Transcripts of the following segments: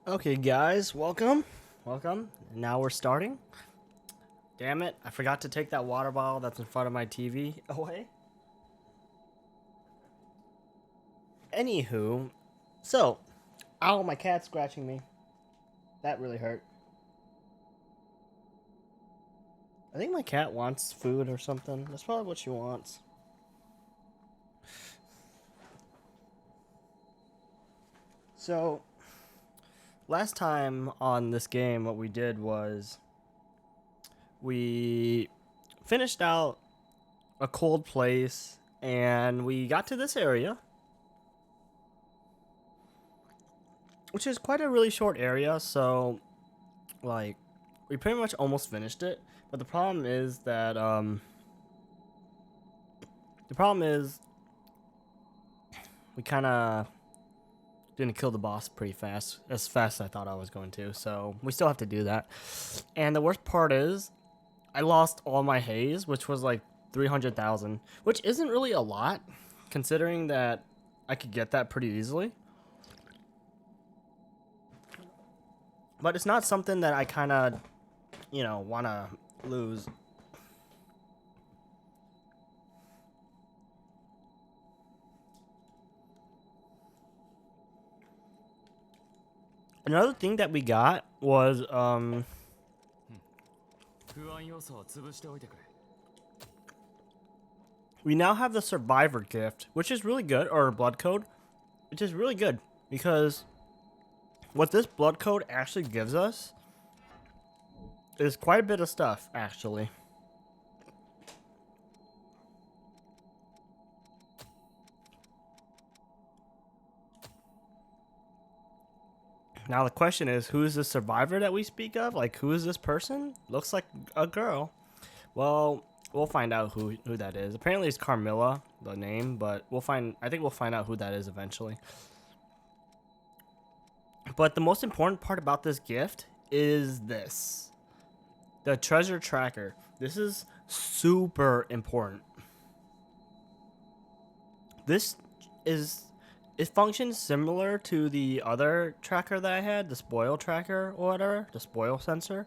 Okay, guys, welcome. Welcome. Now we're starting. Damn it, I forgot to take that water bottle that's in front of my TV away. Anywho, so, ow, my cat's scratching me. That really hurt. I think my cat wants food or something. That's probably what she wants. So, last time on this game, what we did was we finished out a cold place and we got to this area, which is quite a really short area. So, like, we pretty much almost finished it. But the problem is that, we kind of didn't kill the boss pretty fast, as fast as I thought I was going to. So we still have to do that. And the worst part is, I lost all my haze, which was like 300,000, which isn't really a lot, considering that I could get that pretty easily. But it's not something that I kind of, want to lose. Another thing that we got was, we now have the survivor gift, which is really good, or blood code, which is really good, because what this blood code actually gives us is quite a bit of stuff, actually. Now the question is, who is the survivor that we speak of? Like, who is this person? Looks like a girl. Well, we'll find out who that is. Apparently it's Carmilla, the name, but I think we'll find out who that is eventually. But the most important part about this gift is this. The treasure tracker. This is super important. It functions similar to the other tracker that I had, the spoil tracker or whatever, the spoil sensor.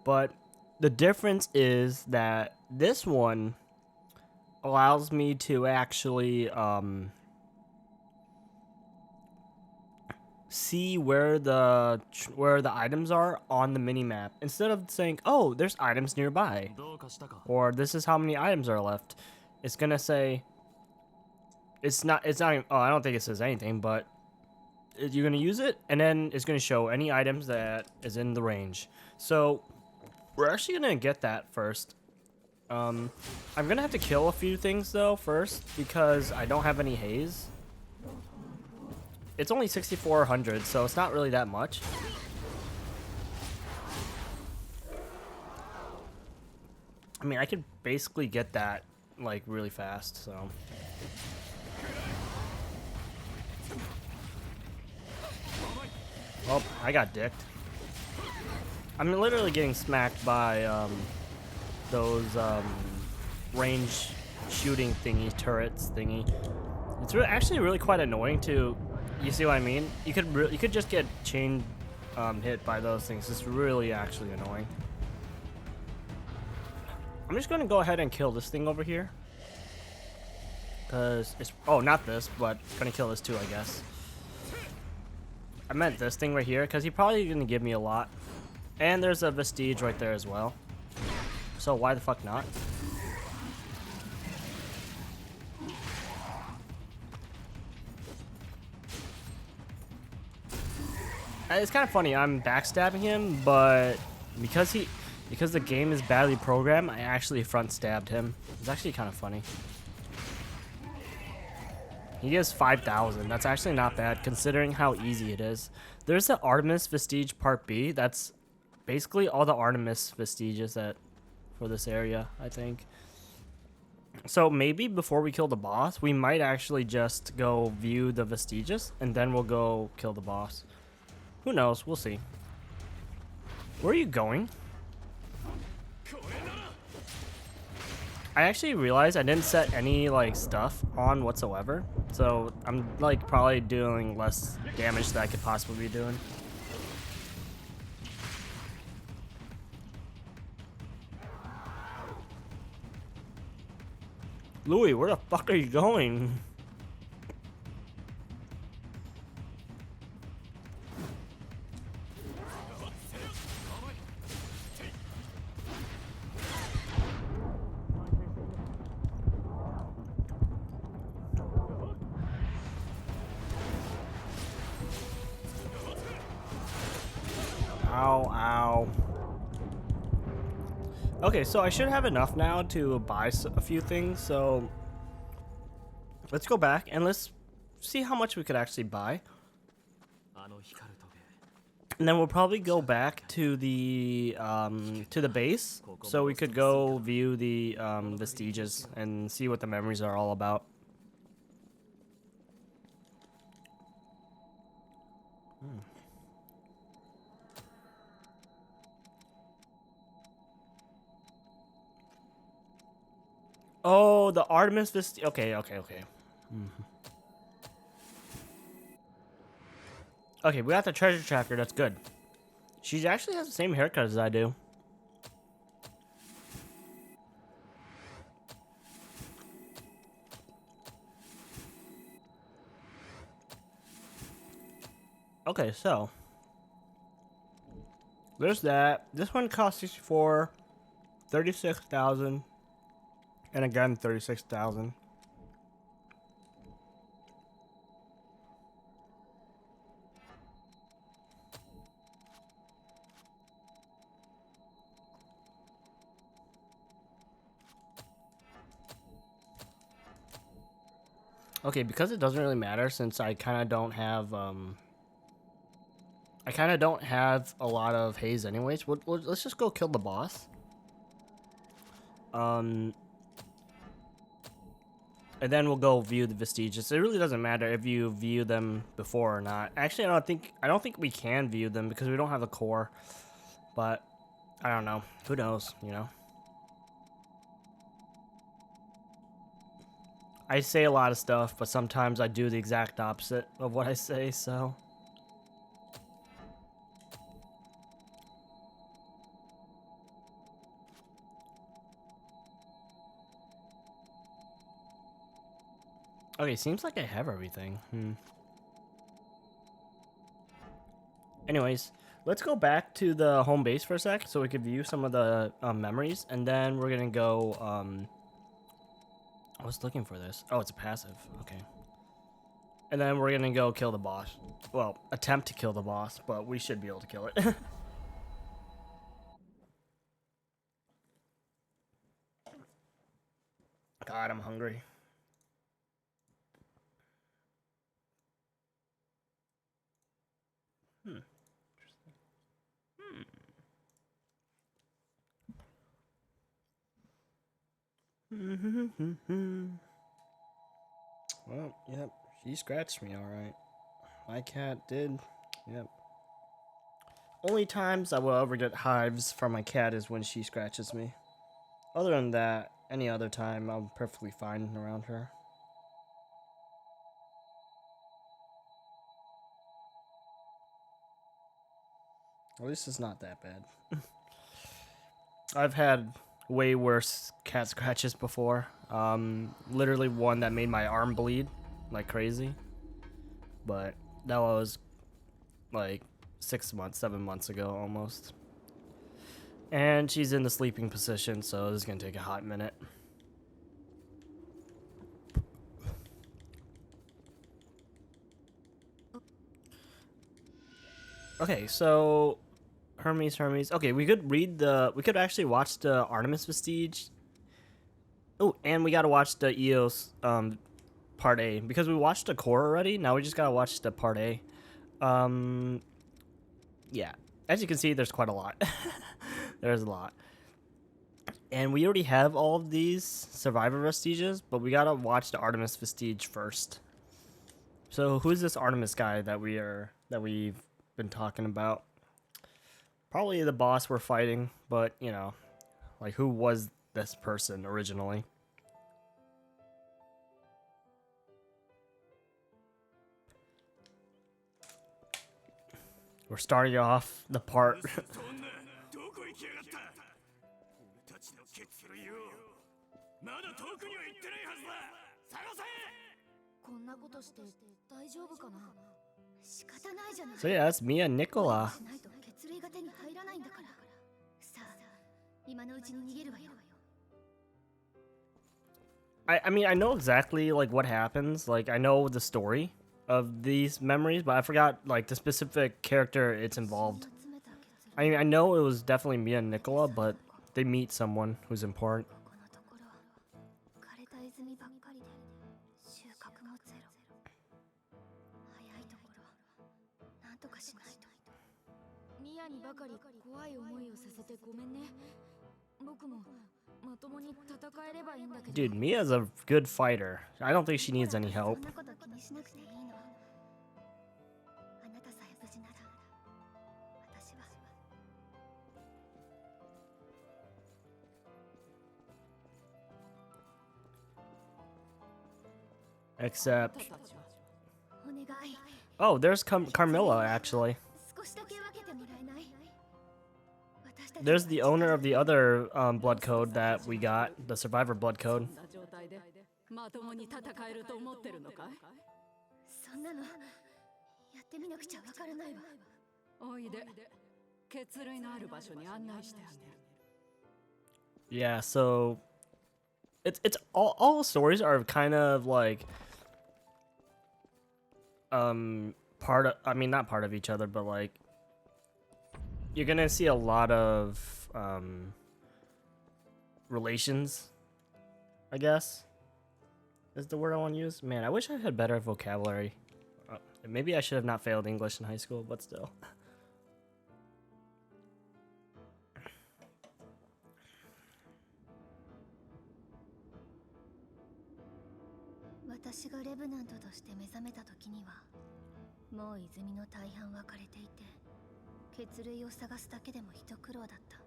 But the difference is that this one allows me to actually see where the items are on the mini map, instead of saying, "Oh, there's items nearby," or "This is how many items are left." It's gonna say, it's not even, oh, I don't think it says anything, but you're gonna use it, and then it's gonna show any items that is in the range. So we're actually gonna get that first. I'm gonna have to kill a few things though first, because I don't have any haze. It's only 6,400, so it's not really that much. I mean, I could basically get that like really fast, so. Oh, I got dicked. I'm literally getting smacked by those range shooting turrets thingy. It's actually really quite annoying to, you see what I mean? You could just get chain hit by those things. It's really actually annoying. I'm just gonna go ahead and kill this thing over here, cause it's, oh, not this, but gonna kill this too, I guess. I meant this thing right here, because he's probably going to give me a lot. And there's a vestige right there as well. So why the fuck not? It's kind of funny, I'm backstabbing him, but because the game is badly programmed, I actually front stabbed him. It's actually kind of funny. He gives 5,000. That's actually not bad, considering how easy it is. There's the Artemis Vestige Part B. That's basically all the Artemis vestiges for this area, I think. So maybe before we kill the boss, we might actually just go view the vestiges, and then we'll go kill the boss. Who knows? We'll see. Where are you going? I actually realized I didn't set any like stuff on whatsoever, so I'm like probably doing less damage than I could possibly be doing. Louis, where the fuck are you going? Ow, ow. Okay, so I should have enough now to buy a few things, so let's go back and let's see how much we could actually buy. And then we'll probably go back to the base, so we could go view the vestiges and see what the memories are all about. Oh, the Artemis Vestige. Okay. Okay, we got the treasure tracker. That's good. She actually has the same haircut as I do. Okay, so there's that. This one costs 64, 36,000, and again 36,000. Okay, because it doesn't really matter since I kind of don't have a lot of haze anyways. Let's just go kill the boss. And then we'll go view the vestiges. It really doesn't matter if you view them before or not. Actually, I don't think we can view them because we don't have the core. But I don't know. Who knows, you know? I say a lot of stuff, but sometimes I do the exact opposite of what I say, so. Okay, seems like I have everything. Anyways, let's go back to the home base for a sec so we could view some of the memories, and then we're gonna go. I was looking for this. Oh, it's a passive. Okay. And then we're gonna go kill the boss. Well, attempt to kill the boss, but we should be able to kill it. God, I'm hungry. Well, yep, she scratched me alright. My cat did. Yep. Only times I will ever get hives from my cat is when she scratches me. Other than that, any other time, I'm perfectly fine around her. At least it's not that bad. I've had way worse cat scratches before. Literally one that made my arm bleed like crazy. But that was like 6 months, 7 months ago almost. And she's in the sleeping position, so this is gonna take a hot minute. Okay, so Hermes. Okay, we could actually watch the Artemis Vestige. Oh, and we gotta watch the EOS part A because we watched the core already. Now we just gotta watch the part A. Yeah, as you can see, there's quite a lot. There's a lot. And we already have all of these Survivor Vestiges, but we gotta watch the Artemis Vestige first. So who's this Artemis guy that we've been talking about? Probably the boss we're fighting, but you know, like who was this person originally? We're starting off the part. まだ遠くには行ってないはずだ。探せ。こんなことして大丈夫かな。仕方ないじゃない。 So yeah, that's Mia Nicola. しないと血類が手に入らないんだから。さあ、今のうちに逃げるわよ。I mean, I know exactly like what happens. Like, I know the story of these memories, but I forgot like the specific character it's involved. I mean, I know it was definitely Mia and Nicola, but they meet someone who's important. このところ枯れた泉ばっかりで収穫もゼロ。早いところなんとかしないと。ミアにばかり怖い思いをさせてごめんね。僕もまともに戦えればいいんだけど。 Dude, Mia's a good fighter. I don't think she needs any そ help. んなこと気にしなくていいの。あなたさえ無事なら私は。 Except, お願い。 oh, there's Carmilla actually. 少しだけ分けてもらえない？私たち There's the owner of the other blood code that we got, the survivor blood code. な状態でまともに戦えると思ってるのかい？そんなのやってみなくちゃわからないわ。おいで、血類のある場所に案内してあげる。 Yeah, so it's all stories are kind of like part of, I mean, not part of each other, but like you're gonna see a lot of relations, I guess is the word I want to use. Man, I wish I had better vocabulary. Maybe I should have not failed English in high school, but still. 私がレブナントとして目覚めた時にはもう泉の大半は枯れていて、血類を探すだけでも一苦労だった。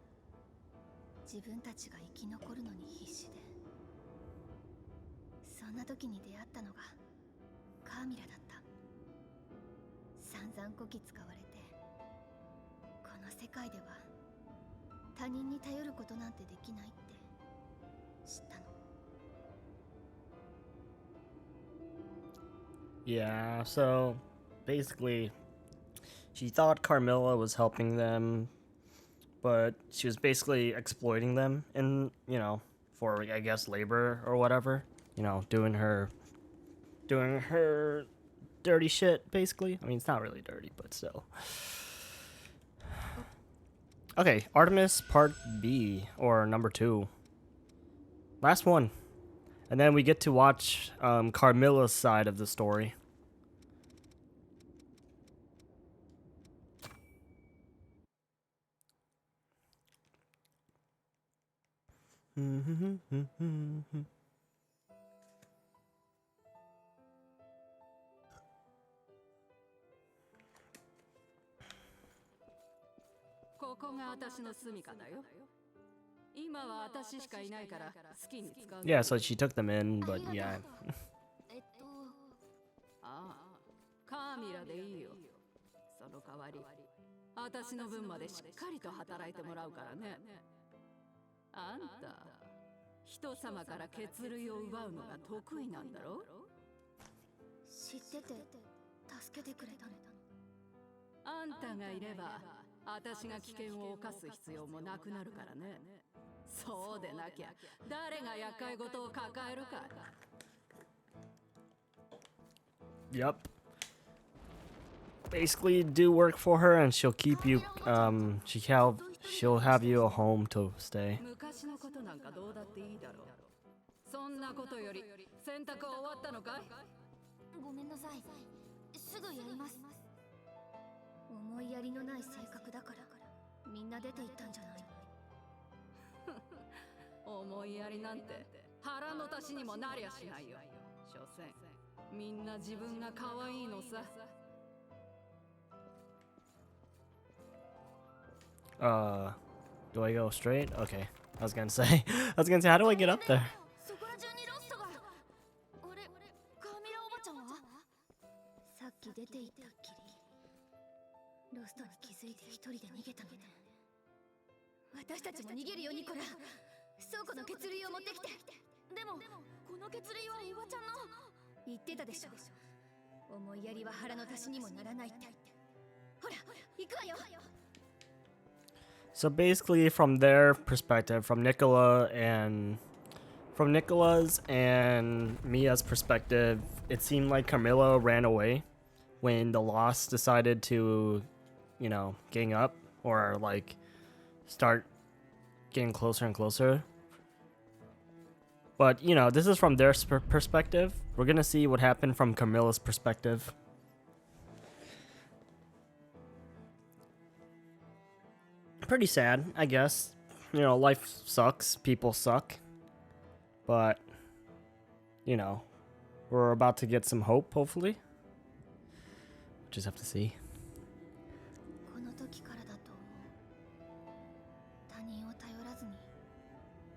自分たちが生き残るのに必死で。そんな時に出会ったのがカーミラだった。散々こき使われて、この世界では他人に頼ることなんてできないって知ったの。 Yeah, so basically, she thought Carmilla was helping them, but she was basically exploiting them in, you know, for I guess labor or whatever, you know, doing her dirty shit basically. I mean, it's not really dirty, but still. Okay, Artemis Part B, or number 2. Last one. And then we get to watch Carmilla's side of the story. Mm-hmm. ここが私の住処だよ。今は私しかいないから好きに使う。Yeah, so she took them in, but yeah. ああ、カーミラでいいよ。その代わり、私の分までしっかりと働いてもらうからね。あんた、人様から血類を奪うのが得意なんだろ？知ってて助けてくれたの。あんたがいれば、私が危険を冒す必要もなくなるからね。そうでなきゃ誰が厄介事を抱えるか。 Yep. Basically, do work for her, and she'll keep you. She'll have you a home to stay. 昔のことなんかどうだっていいだろう。そんなことより洗濯は終わったのかい？ごめんなさい。すぐやります。思いやりのない性格だからみんな出て行ったんじゃないの？思いやりなんて腹の足しにもなりゃしないよ。所詮みんな自分が可愛いのさ。Do I go straight? Okay. I was gonna say, how do I get up there? そこら中にロストが。あれ、カーミラおばちゃんは？さっき出て行ったっきりロストに気づいて一人で逃げたのね。私たちも逃げるよニコラ。倉庫の血類を持ってきて。でもこの血類はおばちゃんの。言ってたでしょ、思いやりは腹の足しにもならないって。ほら行くわよ。 So basically, from their perspective, from Nicola's and Mia's perspective, it seemed like Carmilla ran away when the Lost decided to, you know, gang up or like start getting closer and closer. But you know, this is from their perspective. We're gonna see what happened from Carmilla's perspective. Pretty sad, I guess. You know, life sucks, people suck. But, you know, we're about to get some hope, hopefully. Just have to see. この時からだと思う。他人を頼らずに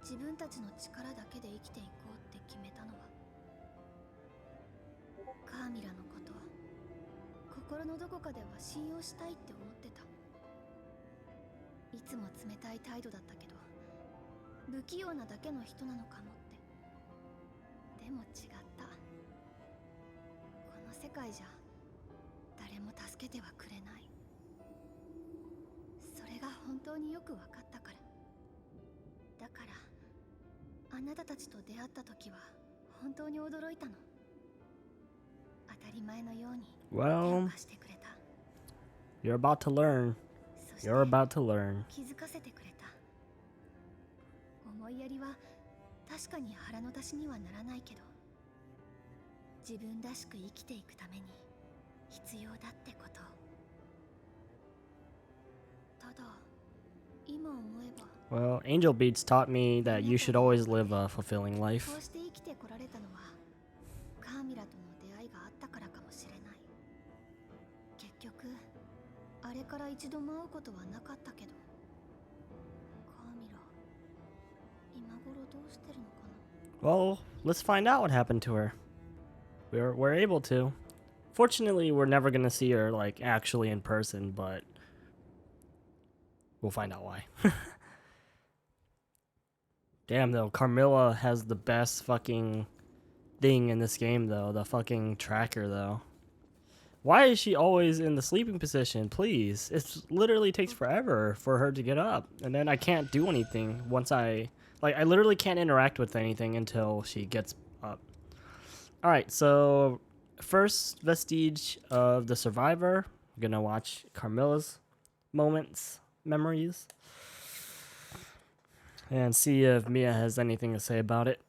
自分たちの力だけで生きていこうって決めたのは、カーミラのこと心のどこかでは信用したいって思ってた。いつも冷たい態度だったけど、不器用なだけの人なのかもって。でも違った。この世界じゃ誰も助けてはくれない。それが本当によく分かったから。だからあなたたちと出会った時は本当に驚いたの。当たり前のように手を貸してくれた。 You're about to learn. You're about to learn. 気づかせてくれた。思いやりは確かに腹の足しにはならないけど、自分らしく生きていくために必要だってこと。ただ今思えば、 Well, Angel Beats taught me that you should always live a fulfilling life. こうして生きてこられたのはカーミラとの出会いがあったからかもしれない。結局あれから一度も会うことはなかったけど、カーミラ今頃どうしてるのかな。 Well, let's find out what happened to her. We're able to. Fortunately, we're never gonna see her like actually in person, but we'll find out why. Damn though, Carmilla has the best fucking thing in this game though, the fucking tracker though. Why is she always in the sleeping position? Please. It literally takes forever for her to get up. And then I can't do anything once I literally can't interact with anything until she gets up. Alright, so first vestige of the survivor. We're gonna watch Carmilla's memories. And see if Mia has anything to say about it.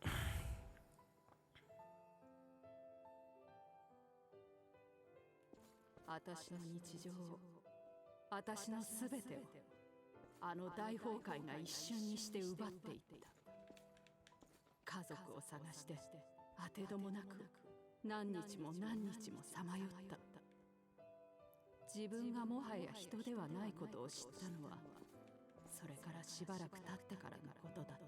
私の日常を、私のすべてを、あの大崩壊が一瞬にして奪っていった。家族を探して当てどもなく何日も何日もさまよった。自分がもはや人ではないことを知ったのは、それからしばらく経ってからのことだっ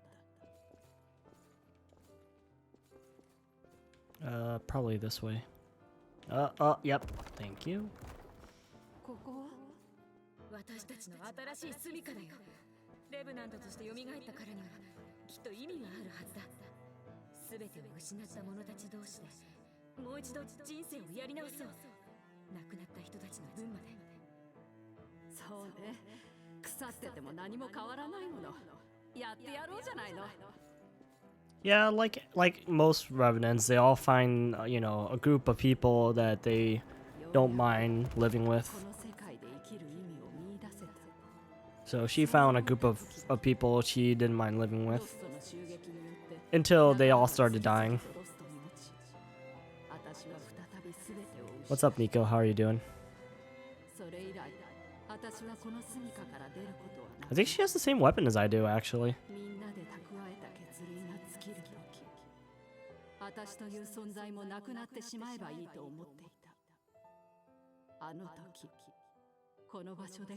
た。Probably this way. Yep. Thank you. ここは私たちの新しい住処だよ。レブナントとして蘇ったからにはきっと意味があるはずだ。全てを失った者たち同士でもう一度人生をやり直そう。亡くなった人たちの分まで。そうね。腐ってても何も変わらないもの。やってやろうじゃないの。Yeah, like most revenants, they all find you know, a group of people that they don't mind living with. So she found a group of people she didn't mind living with until they all started dying. What's up, Nico? How are you doing? I think she has the same weapon as I do, actually. 私という存在もなくなってしまえばいいと思っていた。あの時、この場所で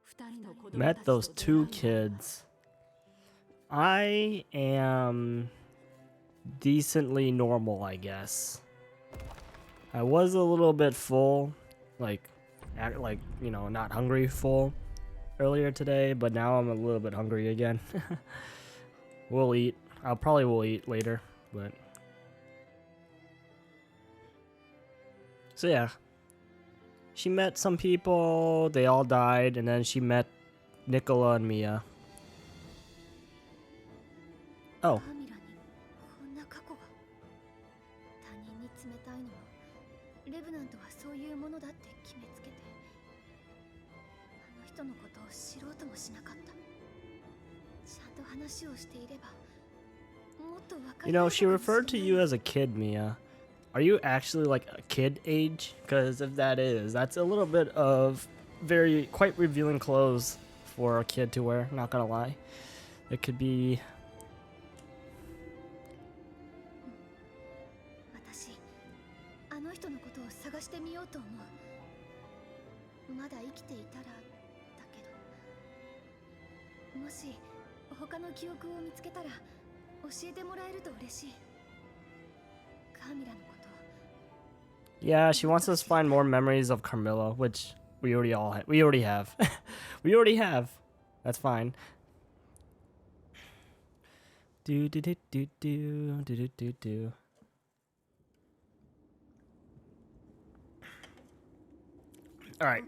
二人の子供 Met those two kids. I am decently normal, I guess. I was a little bit full, like you know, not hungry full earlier today, but now I'm a little bit hungry again. We'll eat. I'll probably will eat later, but so yeah. She met some people, they all died, and then she met Nicola and Mia. Oh, カーミラにこんな過去が。他人に冷たいのもレブナントはそういうものだって決めつけて、あの人のことを知ろうともしなかった。ちゃんと話をしていればもっと分か you り合 know, えた she かも referred し to れない。 you as a kid, Mia. Are you actually like a kid age? Because if that is, that's a little bit of quite revealing clothes for a kid to wear, not gonna lie. It could be. 私、あの人のことを探してみようと思う。まだ生きていたらだけど、もし他の記憶を見つけたら教えてもらえると嬉しい。カーミラのこと。 Yeah, she wants us to find more memories of Carmilla, which we already we already have. We already have. That's fine. Do do do do do do do do do. All right.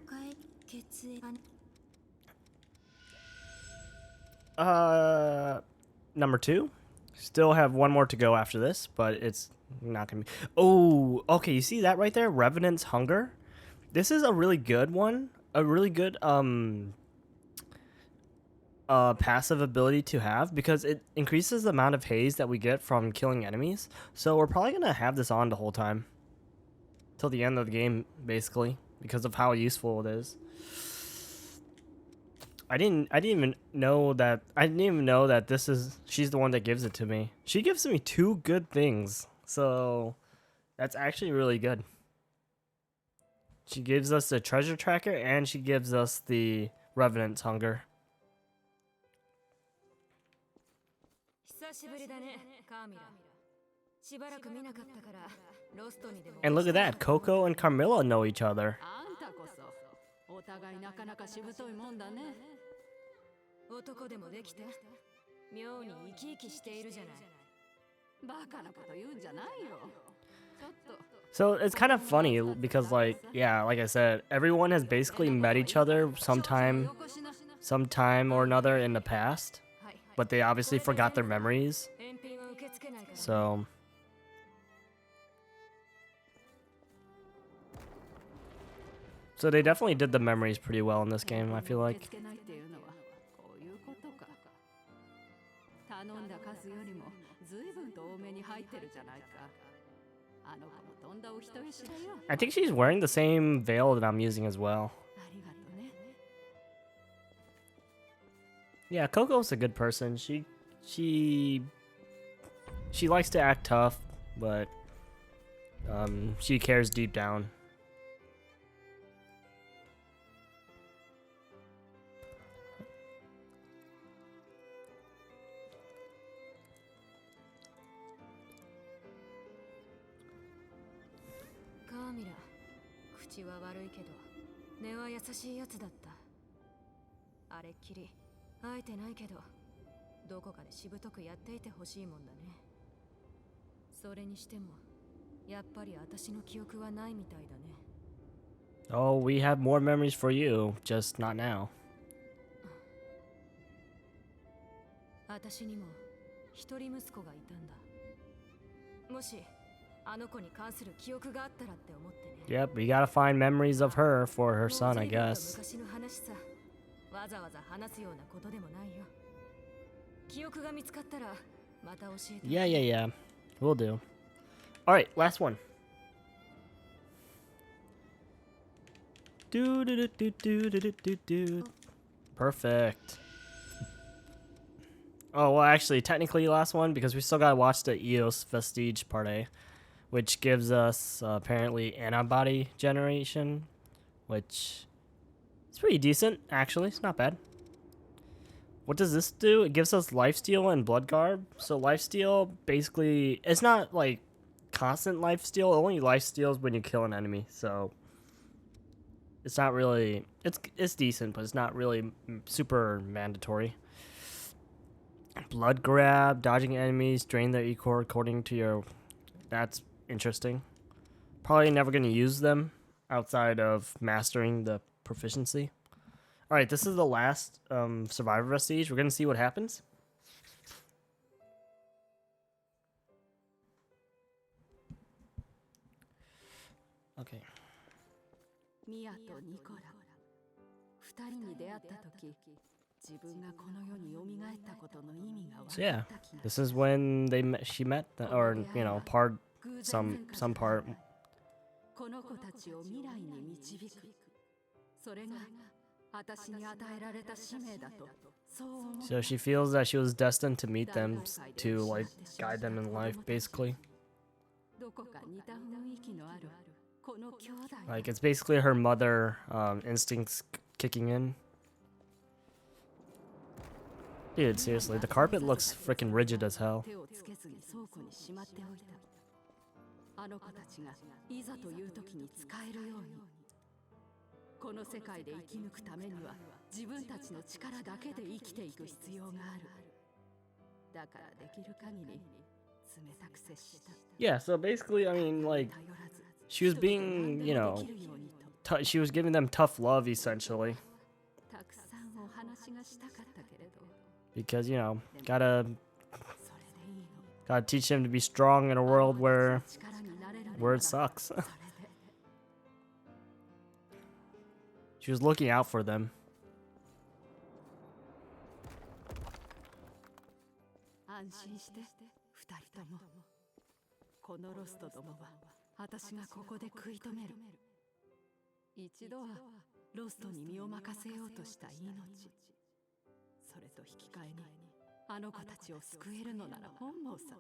Number 2. Still have one more to go after this, but it's not gonna be. Oh, okay. You see that right there? Revenant's Hunger. This is a really good one. A really good passive ability to have because it increases the amount of haze that we get from killing enemies. So we're probably gonna have this on the whole time till the end of the game, basically, because of how useful it is. I didn't even know that she's the one that gives it to me. She gives me 2 good things. So that's actually really good. She gives us the treasure tracker and she gives us the Revenant's Hunger. 久しぶりだね、カーミラ。しばらく見なかったからロストにでも。 And look at that, Coco and Carmilla know each other. あんたこそお互いなかなかしぶといもんだね。男でもできて妙に生き生きしているじゃない。バカなこと言うんじゃないよ。ちょっと。 So it's kind of funny because like, yeah, like I said, everyone has basically met each other sometime or another in the past, but they obviously forgot their memories. So they definitely did the memories pretty well in this game, I feel like. 頼んだ数よりも随分と多めに入ってるじゃないか。あの子もとんだお人よしだよ。 I think she's wearing the same veil that I'm using as well. ありがとね。 Yeah, Coco's a good person. She likes to act tough, but she cares deep down. Carmilla, 口は悪いけど根は優しいやつだった。あれっきり会えてないけどどこかでしぶとくやっていてほしいもんだね。それにしてもやっぱり私の記憶はないみたいだね。 Oh, we have more memories for you, just not now. 私にも一人息子がいたんだ。もしあの子に関する記憶があったらって思ってね。 Yep, we gotta find memories of her for her son, I guess. 昔の話さ、わざわざ話すようなことでもないよ。記憶が見つかったらまた教えて。 Yeah, yeah, yeah. We'll do. Alright, last one. Do do do do do do do do. Perfect. Oh, well, actually, technically last one because we still gotta watch the EOS Vestige Part A, which gives us apparently antibody generation, which is pretty decent, actually. It's not bad. What does this do? It gives us lifesteal and blood garb. So lifesteal, basically, it's not like constant lifesteal. It only lifesteals when you kill an enemy. So it's not really, it's decent, but it's not really super mandatory. Blood grab, dodging enemies, drain their E-core according to your... That's interesting. Probably never going to use them outside of mastering the proficiency. Alright, this is the last Survivor Vestige. We're going to see what happens. Okay. ミアとニコラ、二人に出会った時、自分がこの世に蘇ったことの意味が So 分 yeah, かった気が this is when she met, or part 偶然なんか some part. この子たちを未来に導く。それが私に与えられた使命だと、そう思う。 So she feels that she was destined to meet them to like guide them in life, basically. どこか似た雰囲気のあるこの兄弟。 Like it's basically her mother instincts kicking in. Dude, seriously, the carpet looks freaking rigid as hell. 手をつけずに倉庫にしまっておいた。あの子たちがいざという時に使えるように。この世界で生き抜くためには自分たちの力だけで生きていく必要がある。だからできる限り冷たく接した。 Yeah, so basically, I mean, like, 頼らず she was being, you know, she was giving them tough love, essentially. たくさんお話がしたかったけれど、 Because, you know, それでいいの。 gotta teach them to be strong in a world where 力になれるのなら it sucks. それで She was looking out for them. 安心して二人とも。このロストどもは私がここで食い止める。一度はロストに身を任せようとした命。それと引き換えにあの子たちを救えるのなら本望さ。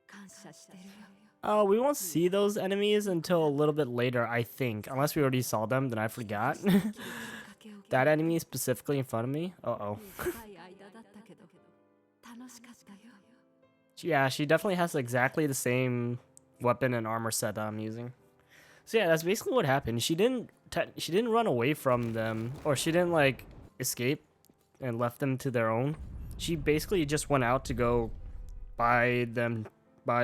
感謝してるよ。 We won't see those enemies until a little bit later, I think. Unless we already saw them, then I forgot. That enemy specifically in front of me? Uh-oh. 短い間だったけど楽しかったよ。 Yeah, she definitely has exactly the same weapon and armor set that I'm using. So yeah, that's basically what happened. She didn't run away from them, or she didn't like escape and left them to their own. She basically just went out to go buy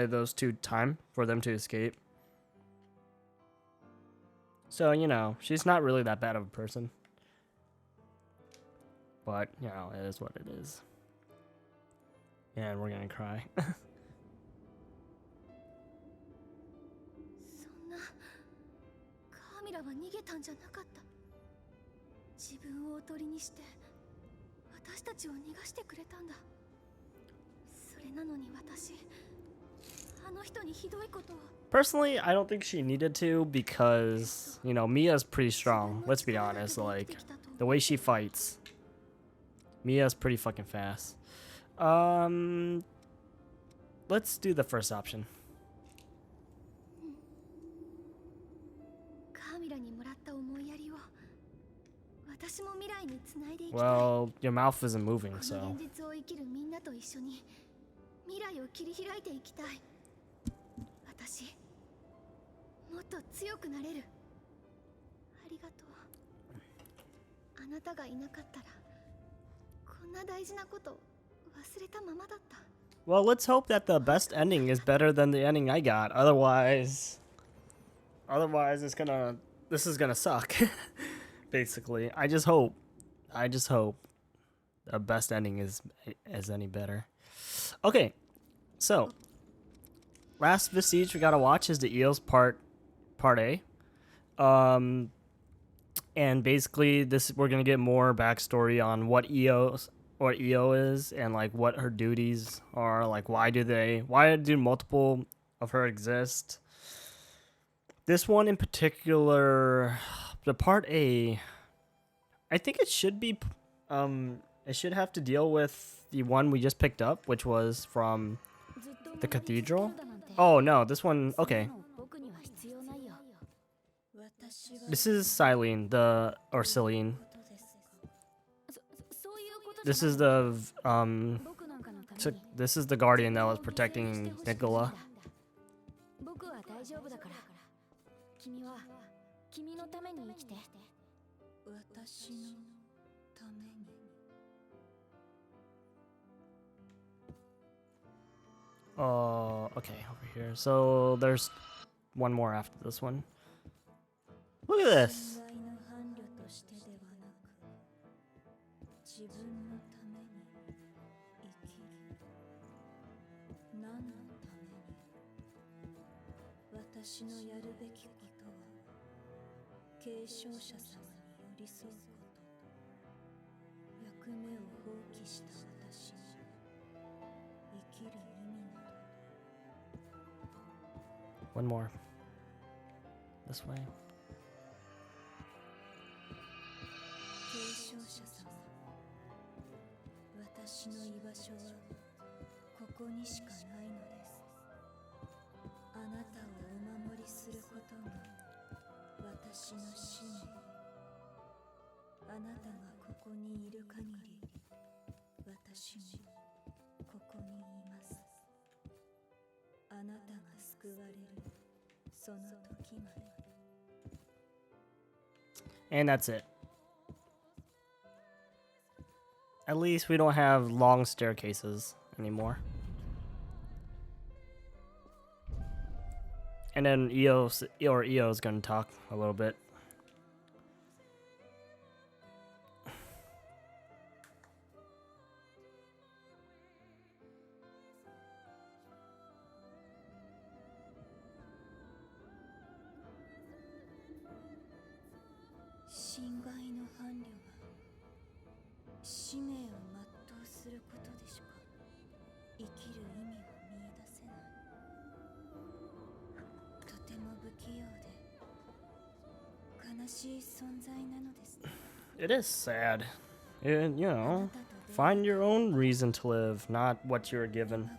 those two time for them to escape. So, you know, she's not really that bad of a person. But, you know, it is what it is. And we're gonna cry. そんなカーミラは逃げたんじゃなかった。自分をおとりにして私たちを逃がしてくれたんだ。それなのに私あの人にひどいことを。 Personally, I don't think she needed to because, you know, Mia's pretty strong. Let's be honest, like, the way she fights. Mia's pretty fucking fast. Let's do the first option. カーミラにもらった思いやりを私も未来につないでいきたい。 Well, your mouth isn't moving, こ so. の現実を生きるみんなと一緒に未来を切り開いていきたい。私もっと強くなれる。ありがとう。あなたがいなかったらこんな大事なこと忘れたままだった。 Well, let's hope that the best ending is better than the ending I got. Otherwise, this is gonna suck. Basically, I just hope the best ending is any better. Okay, so last Vestige we gotta watch is the Eos part A. And basically we're gonna get more backstory on what EO is and like what her duties are, like why do multiple of her exist. This one in particular, the part A, I think it should be it should have to deal with the one we just picked up, which was from the cathedral. Oh no, this one, okay. This is Silene, or Celine. This is the this is the guardian that was protecting Nicola. 僕は大丈夫だから。君は君のために生きて。私のために。Okay, over here. So there's one more after this one. Look at this. 侵害の伴侶としてではなく、自分のために生きる。何のために？私のやるべきことは、継承者様に寄り添うこと。役目を放棄した私に生きる意味など。 One more. This way. 継承者様、私の居場所はここにしかないのです。あなたをお守りすることが私の使命。あなたがここにいる限り、私もここにいます。あなたが救われるその時まで。 And that's it. At least we don't have long staircases anymore. And then EO is gonna talk a little bit. It is sad. And, you know, find your own reason to live, not what you're given.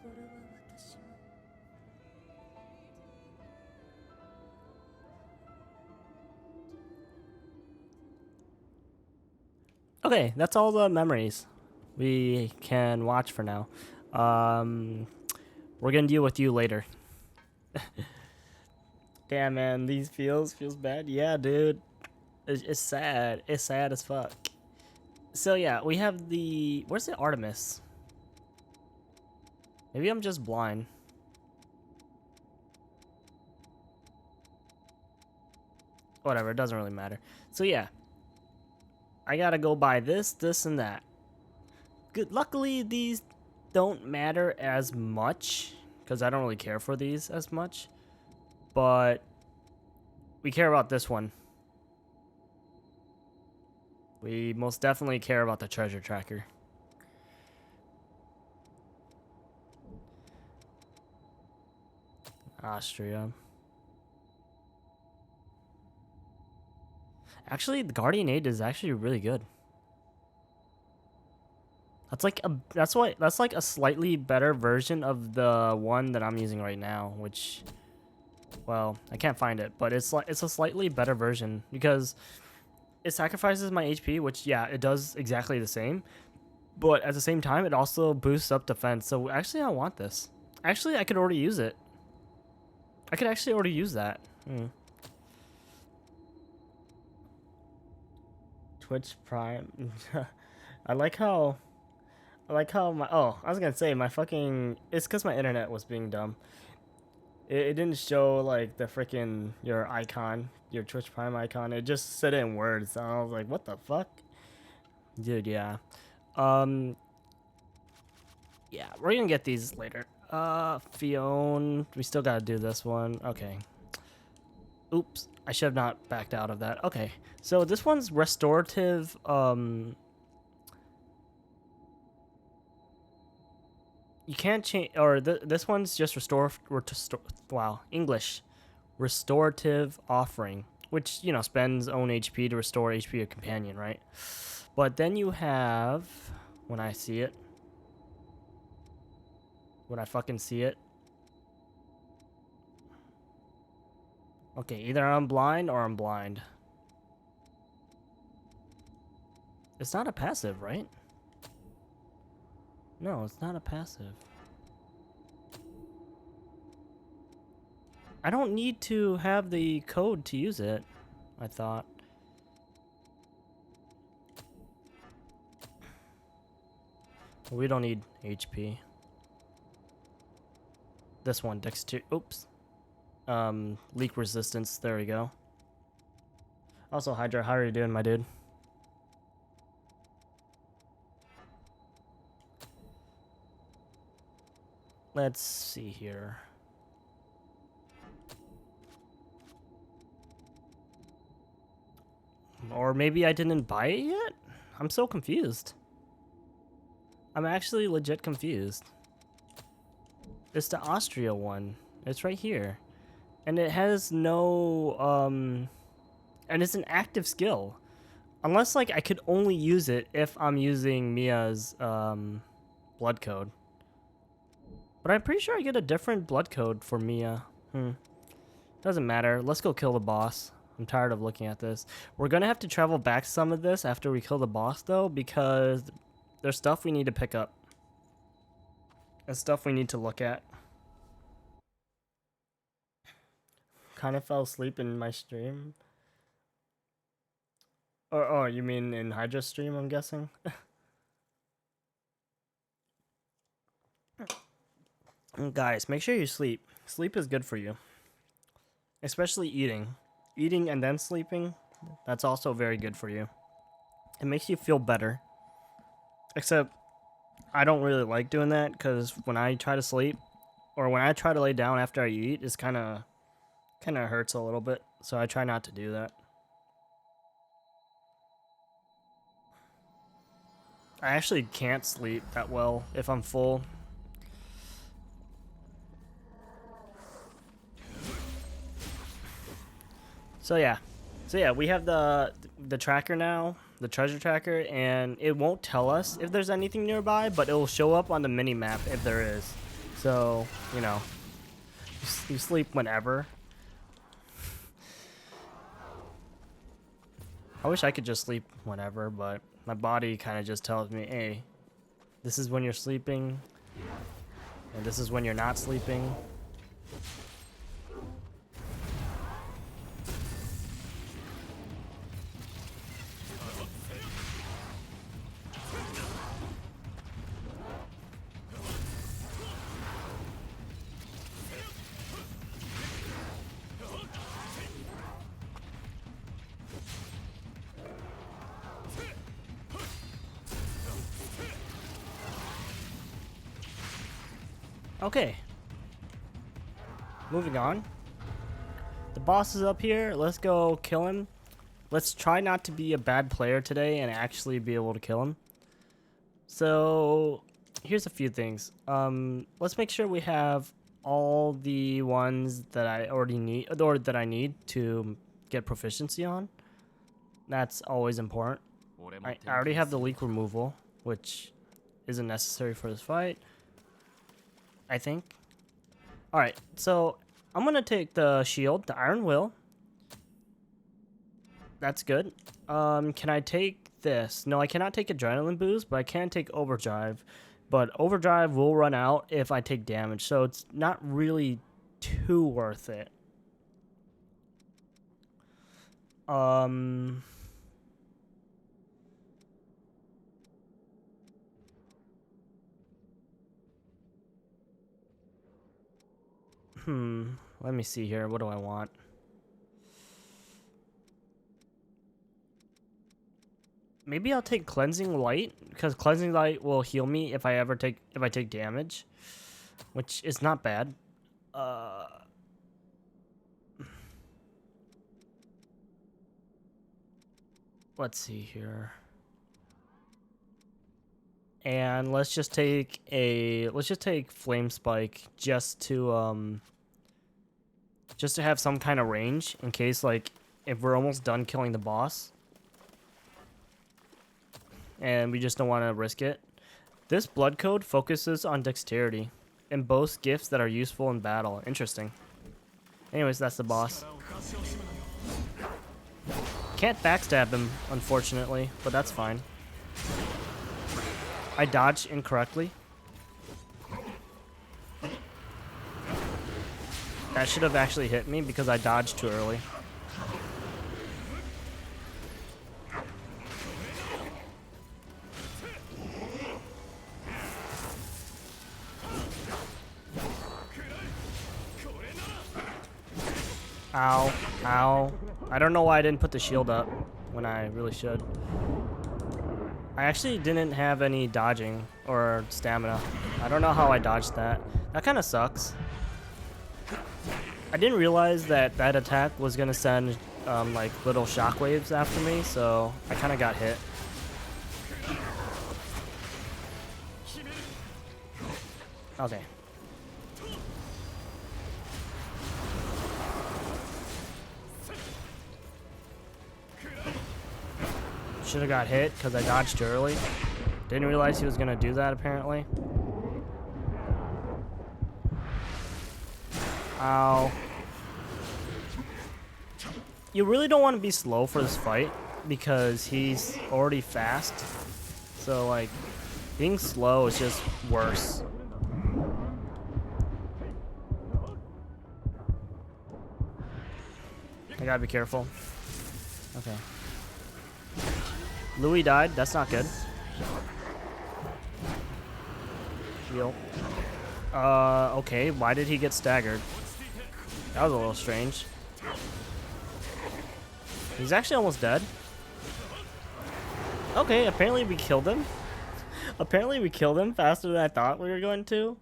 Okay, that's all the memories we can watch for now. We're gonna deal with you later. Damn, man, these feels bad. Yeah, dude, it's sad. It's sad as fuck. So yeah, we have the where's the Artemis? Maybe I'm just blind. Whatever, it doesn't really matter. So yeah, I gotta go buy this, this, and that. Good. Luckily, these don't matter as much because I don't really care for these as much. But we care about this one. We most definitely care about the treasure tracker. Austria. Actually, the Guardian 8 is actually really good. That's like a slightly better version of the one that I'm using right now, which, well, I can't find it, but it's a slightly better version because it sacrifices my HP, which yeah, it does exactly the same, but at the same time it also boosts up defense. So actually I want this. Actually, I could already use it. I could actually already use that. Twitch Prime. I like how my, oh, I was gonna say my fucking, it's because my internet was being dumb. It didn't show like the freaking your icon, your Twitch Prime icon. It just said it in words. And I was like, what the fuck, dude? Yeah, yeah, we're gonna get these later. Fiona, we still gotta do this one. Okay. Oops, I should have not backed out of that. Okay, so this one's restorative. You can't change, or this one's just wow, English. Restorative offering, which, you know, spends own HP to restore HP of companion, right? But then you have, when I see it, when I fucking see it. Okay, either I'm blind or I'm blind. It's not a passive, right? No, it's not a passive. I don't need to have the code to use it, I thought. We don't need HP. This one, dexterity. Oops. Leak resistance. There we go. Also, Hydra, how are you doing, my dude? Let's see here. Or maybe I didn't buy it yet? I'm so confused. I'm actually legit confused. It's the Austria one. It's right here. And it has no, and it's an active skill. Unless, like, I could only use it if I'm using Mia's, blood code. But I'm pretty sure I get a different blood code for Mia. Doesn't matter. Let's go kill the boss. I'm tired of looking at this. We're gonna have to travel back some of this after we kill the boss, though, because there's stuff we need to pick up. And stuff we need to look at. Kind of fell asleep in my stream. Oh, you mean in Hydra's stream, I'm guessing? Guys, make sure you sleep. Sleep is good for you. Especially eating. Eating and then sleeping, that's also very good for you. It makes you feel better. Except, I don't really like doing that, because when I try to sleep, or when I try to lay down after I eat, it's kind of hurts a little bit. So I try not to do that. I actually can't sleep that well if I'm full. So yeah, we have the tracker now, the treasure tracker, and it won't tell us if there's anything nearby, but it will show up on the mini map if there is. So, you know, you sleep whenever. I wish I could just sleep whenever, but my body kind of just tells me, hey, this is when you're sleeping, and this is when you're not sleeping. Okay. Moving on. The boss is up here. Let's go kill him. Let's try not to be a bad player today and actually be able to kill him. So, here's a few things. Let's make sure we have all the ones that I already need, or that I need to get proficiency on. That's always important. I already have the leak removal, which isn't necessary for this fight, I think. Alright, so I'm gonna take the shield, the Iron Will. That's good. Can I take this? No, I cannot take Adrenaline Boost, but I can take Overdrive. But Overdrive will run out if I take damage, so it's not really too worth it. Let me see here. What do I want? Maybe I'll take Cleansing Light, because Cleansing Light will heal me if I take damage, which is not bad. Let's see here. And let's just take Flame Spike just to have some kind of range in case, like, if we're almost done killing the boss and we just don't want to risk it. This blood code focuses on dexterity and boasts gifts that are useful in battle. Interesting. Anyways, that's the boss. Can't backstab him, unfortunately, but that's fine. I dodged incorrectly. That should have actually hit me because I dodged too early. Ow. Ow. I don't know why I didn't put the shield up when I really should. I actually didn't have any dodging or stamina. I don't know how I dodged that. That kind of sucks. I didn't realize that that attack was going to send like little shockwaves after me, so I kind of got hit. Okay. Should have got hit because I dodged early. Didn't realize he was going to do that apparently. Ow. You really don't want to be slow for this fight because he's already fast. So like being slow is just worse. I gotta be careful. Okay. Louis died. That's not good. Heal. Okay. Why did he get staggered? That was a little strange. He's actually almost dead. Okay, apparently we killed him. Apparently we killed him faster than I thought we were going to.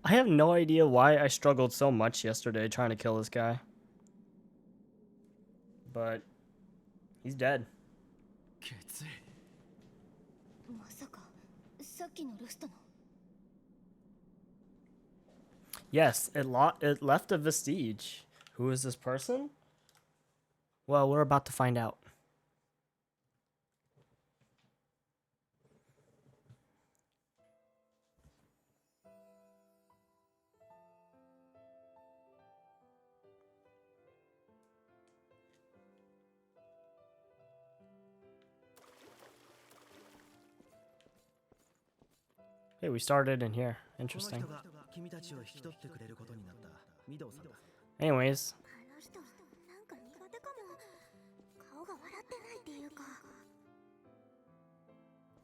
I have no idea why I struggled so much yesterday trying to kill this guy. But he's dead. まさかさっきのルストの Yes, it left a vestige. Who is this person? Well, we're about to find out. Hey, we started in here. Interesting. Anyways. あの人なんか苦手かも顔が笑ってないっていうか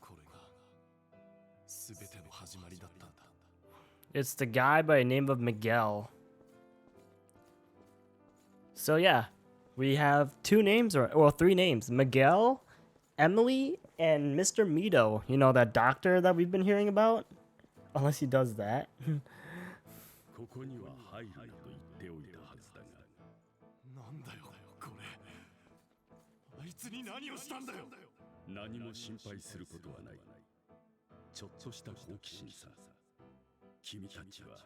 これが全ての始まりだったんだ It's the guy by the name of Miguel. So yeah, we have two names, or three names. Miguel, Emily, and Mr. Mito. You know, that doctor that we've been hearing about? Unless he does that. ここには入るなと言っておいたはずだがなんだよこれあいつに何をしたんだよ何も心配することはないちょっとした好奇心さ君たちは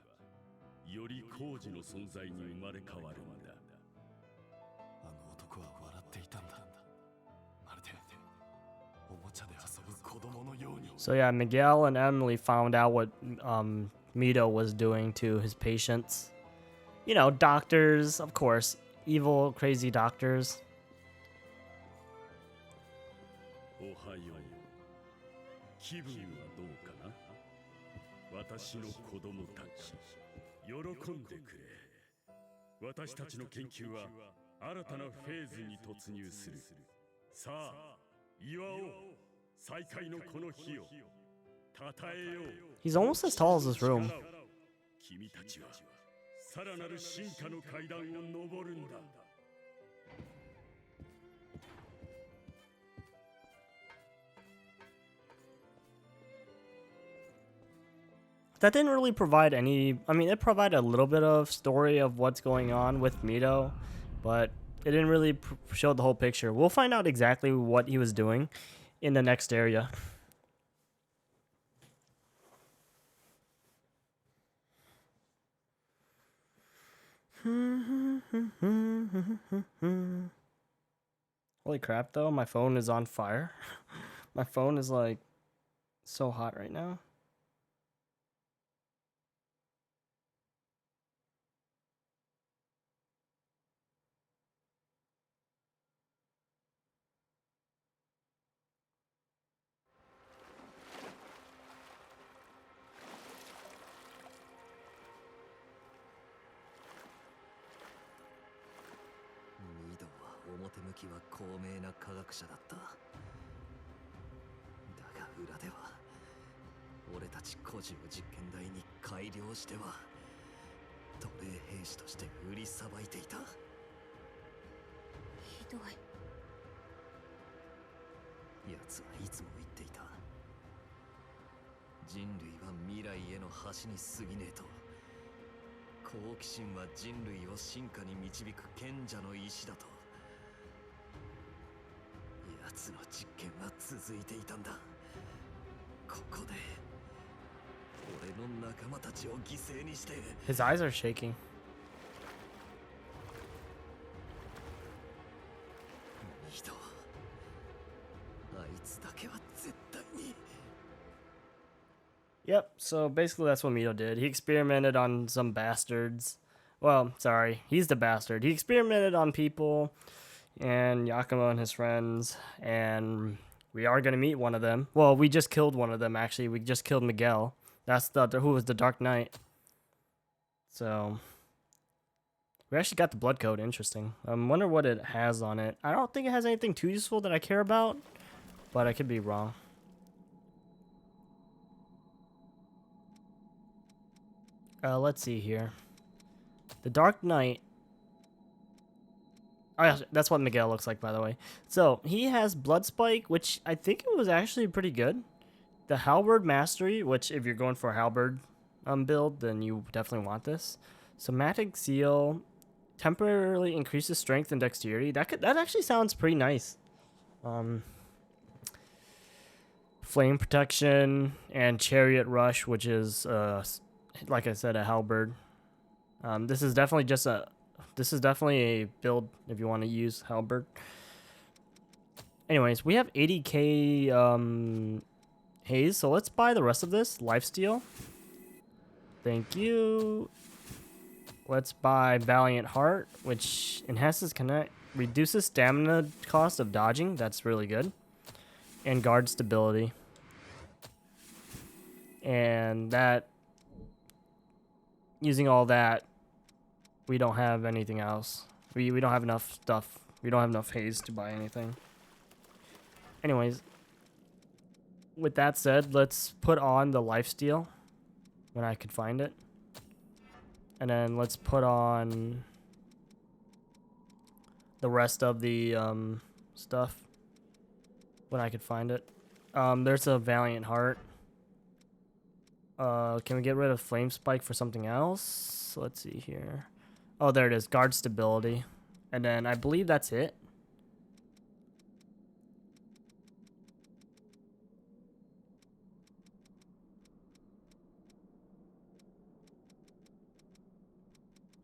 より高次の存在に生まれ変わるんだあの男は笑っていたんだまるでおもちゃで遊ぶ子供のように So yeah, Miguel and Emily found out what Mito was doing to his patients. You know, doctors, of course. Evil, crazy doctors. おはよう気分はどうかな私の子供たち喜んでくれ私たちの研究は新たなフェーズに突入するさあ祝おう再会のこの日を称えよう He's almost as tall as this room. 君たちはさらなる進化の階段を登るんだ That didn't really provide any... I mean, it provided a little bit of story of what's going on with Mito, but it didn't really show the whole picture. We'll find out exactly what he was doing in the next area. Holy crap, though. My phone is on fire. My phone is, like, so hot right now. Mido は表向きは高名な科学者だっただが裏では俺たち孤児を実験台に改良しては奴隷兵士として売りさばいていたとは奴はいつも言っていた。人類は未来への橋に過ぎねえと。好奇心は人類を進化に導く賢者の石だと。奴の実験は続いていたんだ。ここで俺の仲間たちを犠牲にして。 His eyes are shaking. 人あいつだけは絶対に。 Yep, so basically that's what Mito did. He experimented on some bastards. Well, sorry, he's the bastard. He experimented on people and Yakumo and his friends, and we are going to meet one of them. Well, we just killed one of them, actually. We just killed Miguel. That's who was the Dark Knight. So, we actually got the blood code. Interesting. I wonder what it has on it. I don't think it has anything too useful that I care about, but I could be wrong. Let's see here. The Dark Knight. Oh yeah, that's what Miguel looks like, by the way. So, he has Blood Spike, which I think it was actually pretty good. The Halberd Mastery, which if you're going for a Halberd build, then you definitely want this. Somatic Seal temporarily increases strength and dexterity. That actually sounds pretty nice. Flame Protection and Chariot Rush, which is like I said, a halberd. This is definitely a build if you want to use halberd. Anyways, we have 80k haze, so let's buy the rest of this. Lifesteal. Thank you. Let's buy Valiant Heart, which enhances connect, reduces stamina cost of dodging. That's really good. And guard stability. And that, using all that, we don't have anything else. We don't have enough stuff. We don't have enough haze to buy anything. Anyways, with that said, let's put on the lifesteal when I could find it. And then let's put on the rest of the stuff when I could find it. There's a Valiant Heart. Can we get rid of Flame Spike for something else? Let's see here. Oh, there it is. Guard Stability. And then I believe that's it.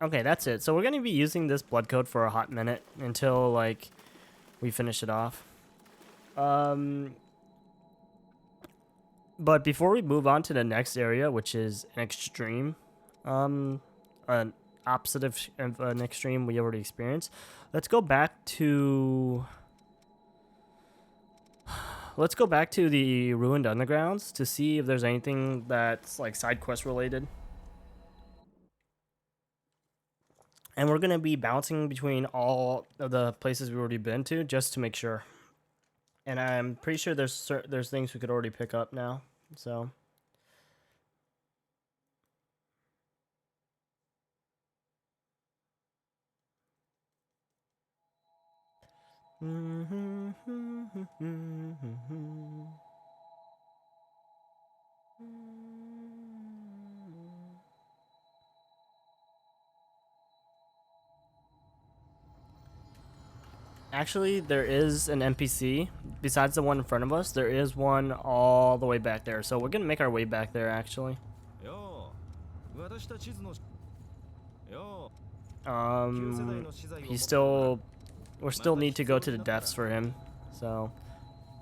Okay, that's it. So we're going to be using this blood code for a hot minute until, like, we finish it off. But before we move on to the next area, which is an extreme, an opposite of an extreme we already experienced, let's go back to the Ruined Undergrounds to see if there's anything that's like side quest related. And we're gonna be bouncing between all of the places we've already been to just to make sure. And I'm pretty sure there's things we could already pick up now. So. Actually, there is an NPC besides the one in front of us. There is one all the way back there, so we're gonna make our way back there. Actually, we still need to go to the depths for him, so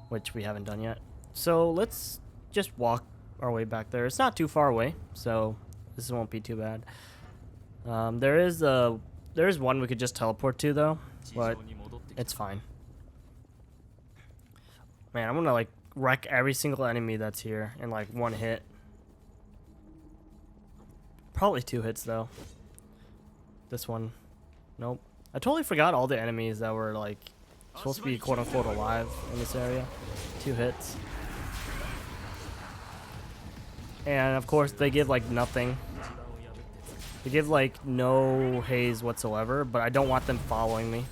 which we haven't done yet. So let's just walk our way back there. It's not too far away, so this won't be too bad. There is one we could just teleport to though, but it's fine. Man, I'm gonna like wreck every single enemy that's here in like one hit. Probably 2 hits though. This one, nope. I totally forgot all the enemies that were like supposed to be quote unquote alive in this area. 2 hits. And of course they give like nothing. They give like no haze whatsoever, but I don't want them following me.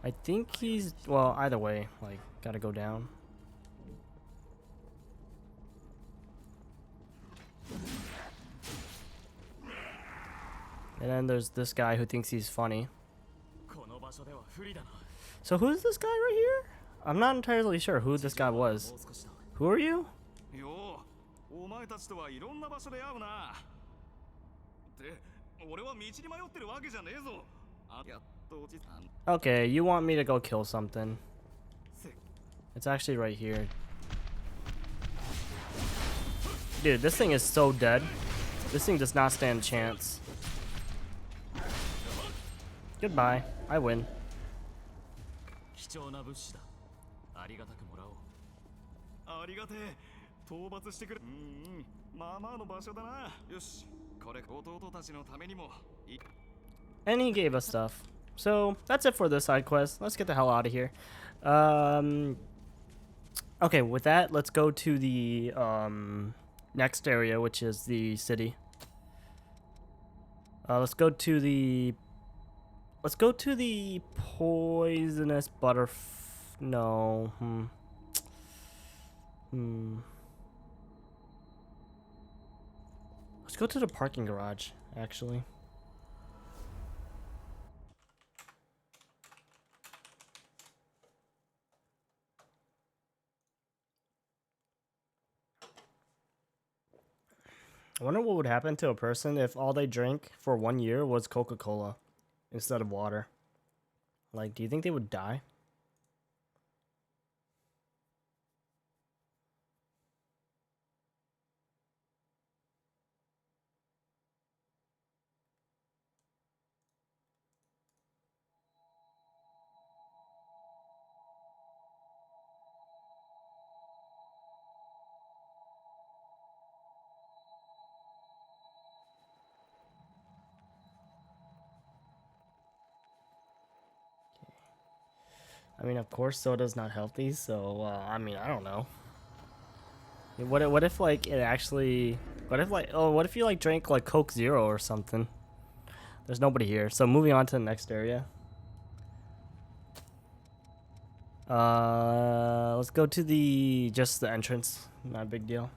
I think he's, well, either way, like, gotta go down. And then there's this guy who thinks he's funny. この場所では不利だな。 So who's this guy right here? I'm not entirely sure who this guy was. もう少しだ。 Who are you? よう、お前たちとはいろんな場所で会うな。で、俺は道に迷ってるわけじゃねえぞ。あ、やっとおじさん。 Okay, you want me to go kill something. It's actually right here. Dude, this thing is so dead. This thing does not stand a chance. Goodbye. I win. 貴重な物資だ。ありがたくもらおう。ありがてえ。討伐してくれ。まあまあの場所だな。よし。これ弟たちのためにも。And he gave us stuff. So that's it for this side quest. Let's get the hell out of here. Okay, with that, let's go to the next area, which is the city. Let's go to the poisonous no. Let's go to the parking garage, actually. I wonder what would happen to a person if all they drank for 1 year was Coca-Cola instead of water. Like, do you think they would die? I mean, of course, soda's not healthy, so, I mean, I don't know. What if, like, it actually... What if you, like, drank, like, Coke Zero or something? There's nobody here, so moving on to the next area. Let's go to just the entrance. Not a big deal.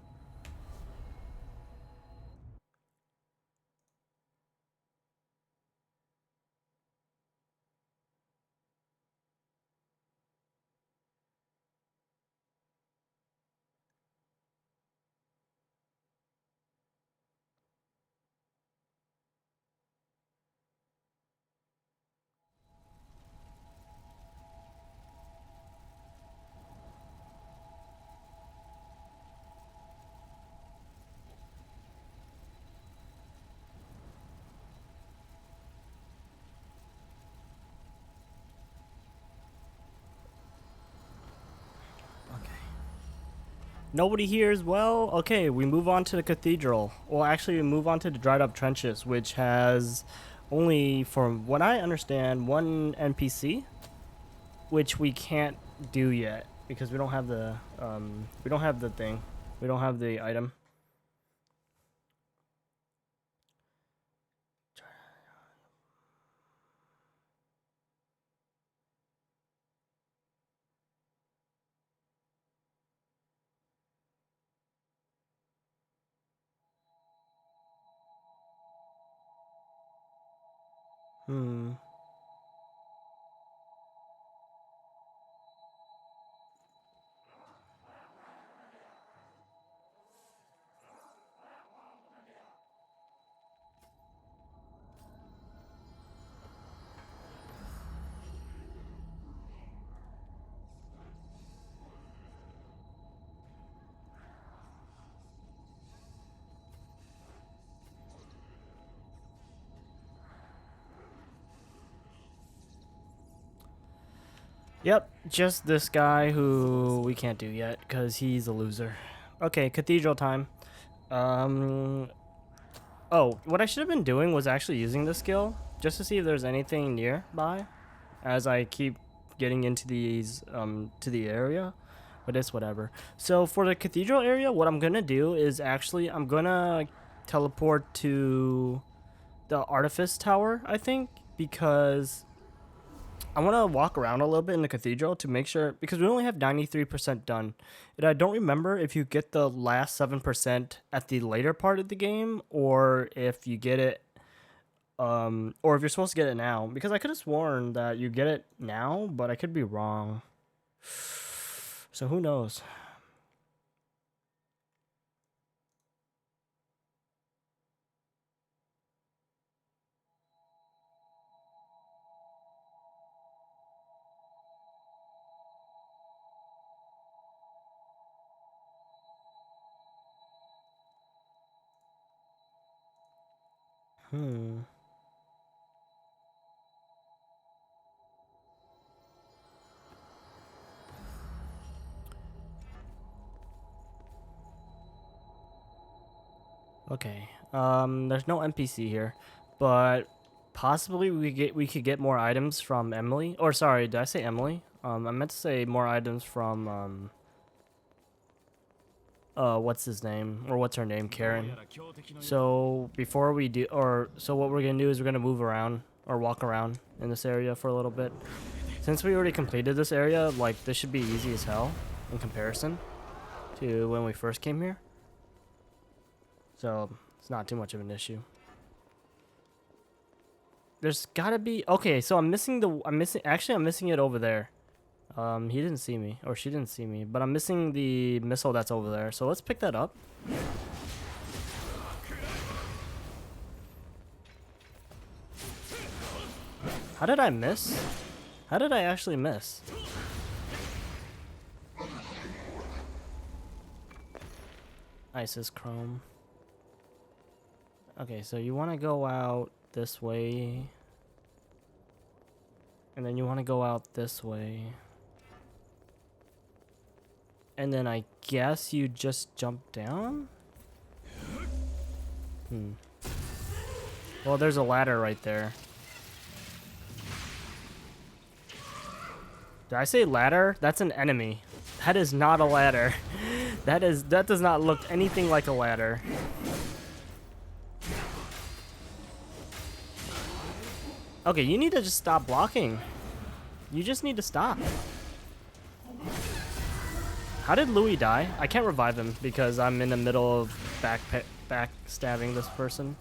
Nobody here as well? Okay, we move on to the cathedral. Well, actually, we move on to the dried up trenches, which has only, from what I understand, one NPC, which we can't do yet because we don't have the thing. We don't have the item. Yep, just this guy who we can't do yet because he's a loser. Okay, cathedral time. Oh, what I should have been doing was actually using this skill just to see if there's anything nearby as I keep getting into these to the area, but it's whatever. So for the cathedral area, what I'm gonna do is actually I'm gonna teleport to the artifice tower, I think, because I want to walk around a little bit in the cathedral to make sure, because we only have 93% done. And I don't remember if you get the last 7% at the later part of the game, or if you get it, or if you're supposed to get it now. Because I could have sworn that you get it now, but I could be wrong. So who knows? Hmm. Okay. There's no NPC here, but possibly we could get more items from Emily. Or sorry, did I say Emily? I meant to say more items from what's his name, or what's her name, Karen. So before we do, so what we're gonna do is we're gonna move around or walk around in this area for a little bit. Since we already completed this area, like this should be easy as hell in comparison to when we first came here. So it's not too much of an issue. There's gotta be, okay, so I'm missing it over there. He didn't see me, or she didn't see me, but I'm missing the missile that's over there. So let's pick that up. How did I miss? How did I actually miss? Isis Chrome. Okay, so you want to go out this way. And then you want to go out this way. And then I guess you just jump down? Well, there's a ladder right there. Did I say ladder? That's an enemy. That is not a ladder. That does not look anything like a ladder. Okay, you need to just stop blocking. You just need to stop. How did Louis die? I can't revive him because I'm in the middle of backstabbing this person.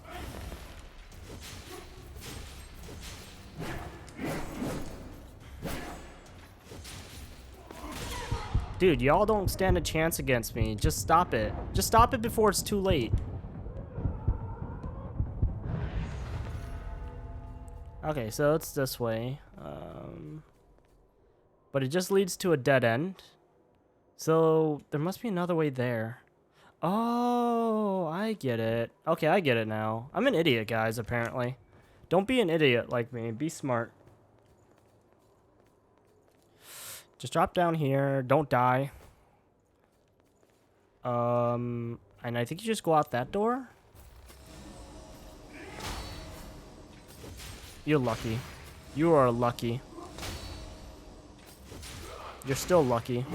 Dude, y'all don't stand a chance against me. Just stop it. Just stop it before it's too late. Okay, so it's this way. But it just leads to a dead end. So there must be another way there. Oh, I get it. Okay, I get it now. I'm an idiot, guys, apparently. Don't be an idiot like me. Be smart. Just drop down here. Don't die. And I think you just go out that door. You're lucky. You are lucky. You're still lucky.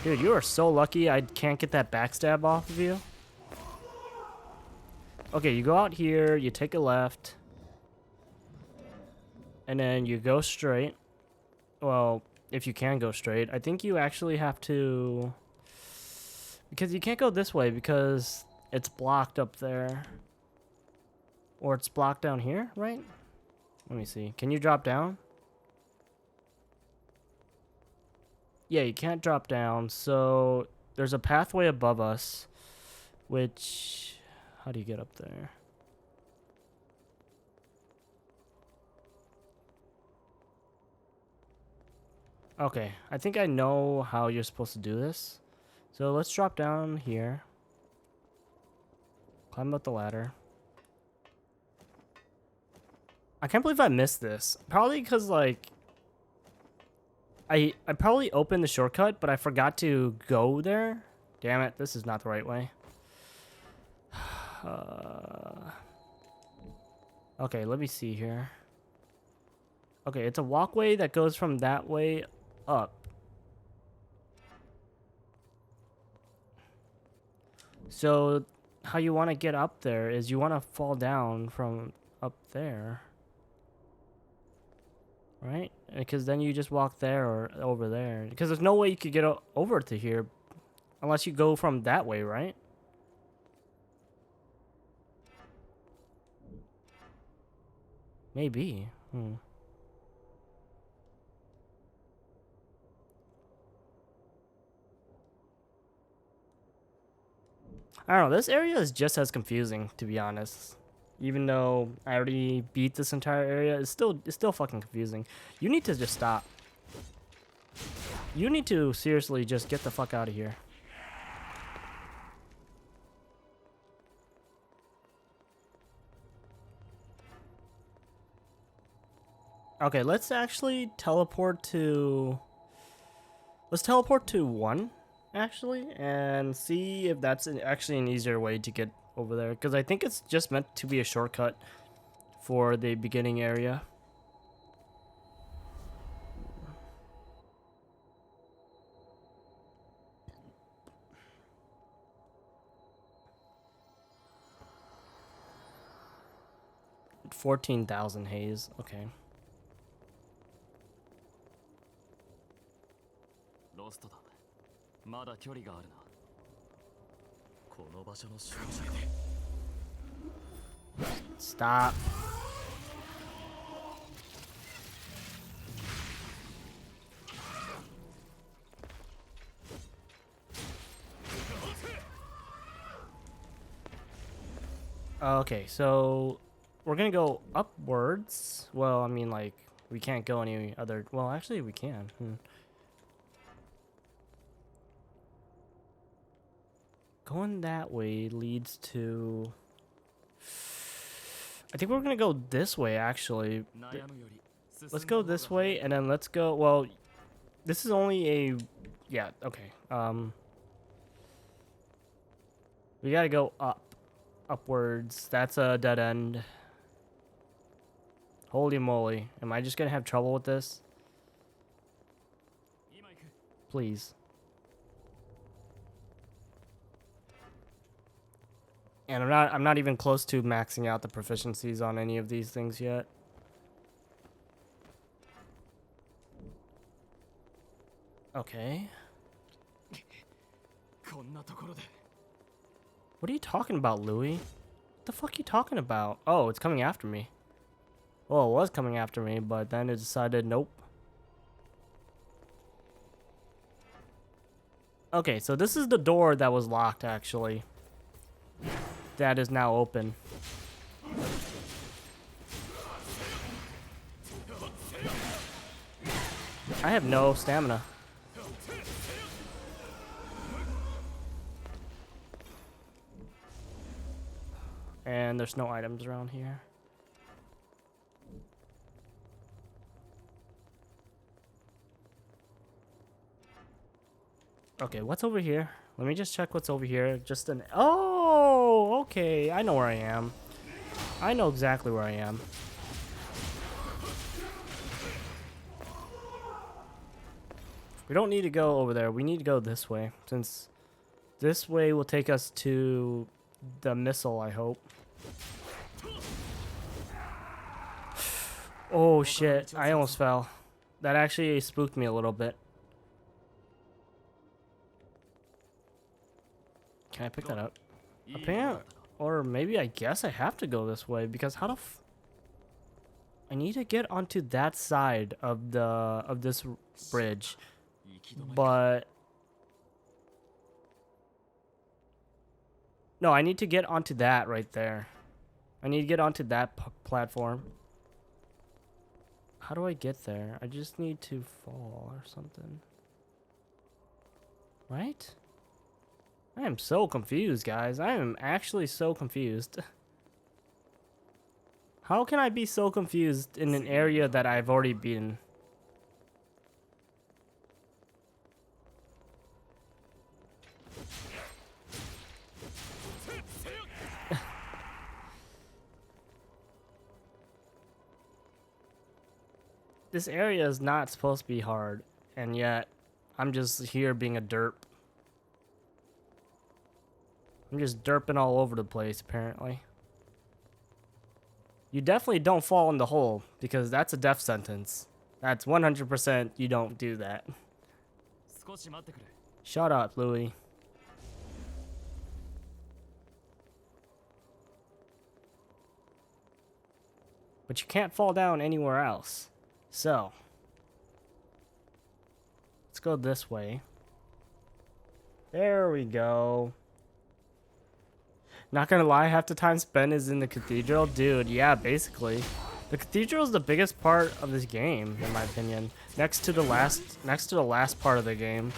Dude, you are so lucky I can't get that backstab off of you. Okay, you go out here, you take a left. And then you go straight. Well, if you can go straight. I think you actually have to... Because you can't go this way because it's blocked up there. Or it's blocked down here, right? Let me see. Can you drop down? Yeah, you can't drop down. So there's a pathway above us. Which... How do you get up there? Okay, I think I know how you're supposed to do this. So let's drop down here. Climb up the ladder. I can't believe I missed this. Probably because, like... I probably opened the shortcut, but I forgot to go there. Damn it, this is not the right way. Okay, let me see here. Okay, it's a walkway that goes from that way up. So, how you want to get up there is you want to fall down from up there. Right? Because then you just walk there or over there. Because there's no way you could get over to here unless you go from that way, right? Maybe. I don't know. This area is just as confusing, to be honest. Even though I already beat this entire area, it's still fucking confusing. You need to just stop. You need to seriously just get the fuck out of here. Okay, let's actually teleport to... Let's teleport to 1, actually, and see if that's actually an easier way to get over there. Because I think it's just meant to be a shortcut for the beginning area. $14,000 haze. Okay. ロストだ。まだ距離があるな。この場所の集中で。 Stop. Okay, so we're gonna go upwards. Well, I mean, like, we can't go any other... Well, actually, we can. Going that way leads to... I think we're gonna go this way, actually. Let's go this way, and then let's go... Well, this is only a... Yeah, okay. We gotta go up. Upwards. That's a dead end. Holy moly. Am I just gonna have trouble with this? Please. And I'm not even close to maxing out the proficiencies on any of these things yet. Okay. What are you talking about, Louis? What the fuck are you talking about? Oh, it's coming after me. Well, it was coming after me, but then it decided nope. Okay, so this is the door that was locked, actually. That is now open. I have no stamina. And there's no items around here. Okay, what's over here? Let me just check what's over here. Just an... Oh, okay. I know where I am. I know exactly where I am. We don't need to go over there. We need to go this way, since this way will take us to the missile, I hope. Oh shit, I almost fell. That actually spooked me a little bit. Can I pick that up? Apparently, or maybe I guess I have to go this way, because how the I need to get onto that side of this bridge. But no, I need to get onto that right there. I need to get onto that platform. How do I get there? I just need to fall or something. Right? I am so confused, guys. I am actually so confused. How can I be so confused in an area that I've already been? This area is not supposed to be hard, and yet I'm just here being a derp. I'm just derping all over the place, apparently. You definitely don't fall in the hole, because that's a death sentence. That's 100% you don't do that. 少し待ってくれ。 Shut up, Louis. But you can't fall down anywhere else. So, let's go this way. There we go. Not gonna lie, half the time spent is in the cathedral. Dude, yeah, basically. The cathedral is the biggest part of this game, in my opinion. Next to the last part of the game.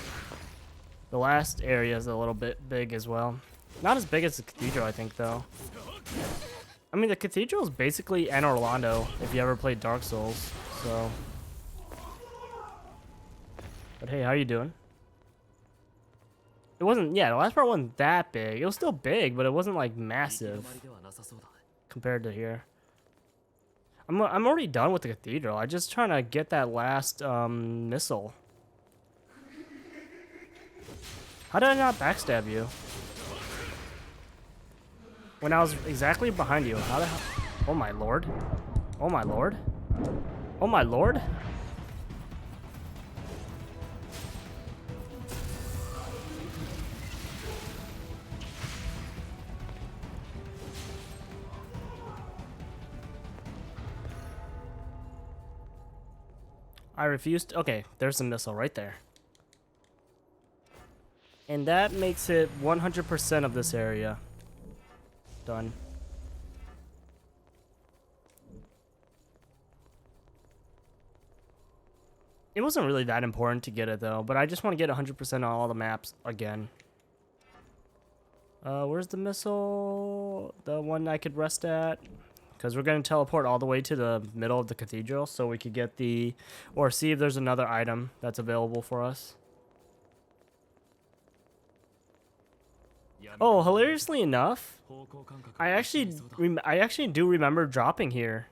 The last area is a little bit big as well. Not as big as the cathedral, I think, though. I mean, the cathedral is basically Anor Londo, if you ever played Dark Souls, so. But hey, how you doing? It wasn't, yeah, the last part wasn't that big. It was still big, but it wasn't, like, massive compared to here. I'm already done with the cathedral. I'm just trying to get that last, missile. How did I not backstab you? When I was exactly behind you. How the hell? Oh my lord. Oh my lord. Oh my lord. I refused. Okay, there's a missile right there. And that makes it 100% of this area. Done. It wasn't really that important to get it though, but I just want to get 100% on all the maps again. Where's the missile? The one I could rest at? Because we're going to teleport all the way to the middle of the cathedral so we could get the... Or see if there's another item that's available for us. Oh, hilariously enough, I actually do remember dropping here.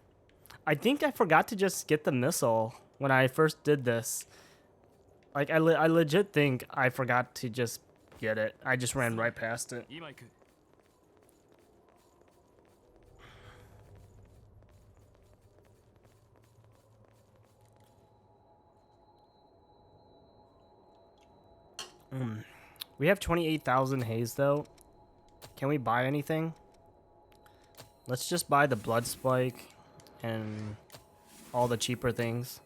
I think I forgot to just get the missile when I first did this. Like, I legit think I forgot to just get it. I just ran right past it. We have 28,000 haze though. Can we buy anything? Let's just buy the blood spike and all the cheaper things.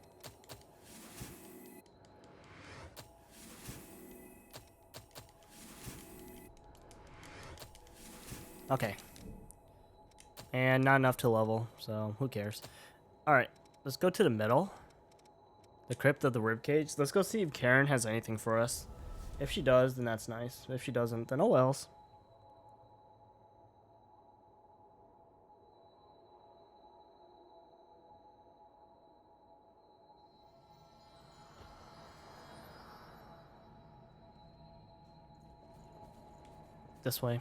Okay. And not enough to level, so who cares? Alright, let's go to the middle. The crypt of the ribcage. Let's go see if Karen has anything for us. If she does, then that's nice. If she doesn't, then oh wells. This way.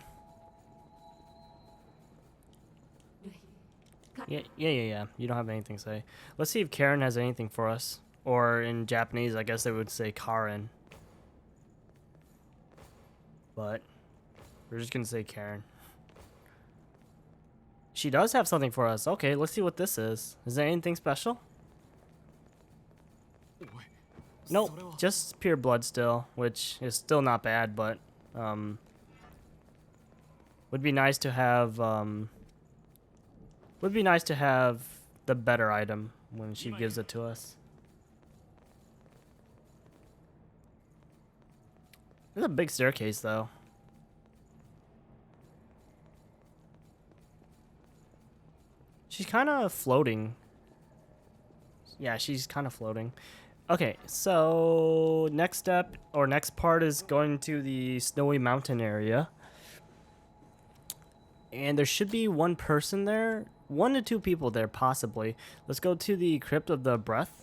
Yeah. You don't have anything to say. Let's see if Karen has anything for us. Or in Japanese, I guess they would say Karen. But we're just gonna say Karen. She does have something for us. Okay, let's see what this is. Is there anything special? Nope, just pure blood still, which is still not bad, but would be nice to have the better item when she gives it to us. There's a big staircase though. She's kind of floating. Yeah, she's kind of floating. Okay, so next step or next part is going to the Snowy Mountain area. And there should be one person there. 1 to 2 people there, possibly. Let's go to the Crypt of the Breath.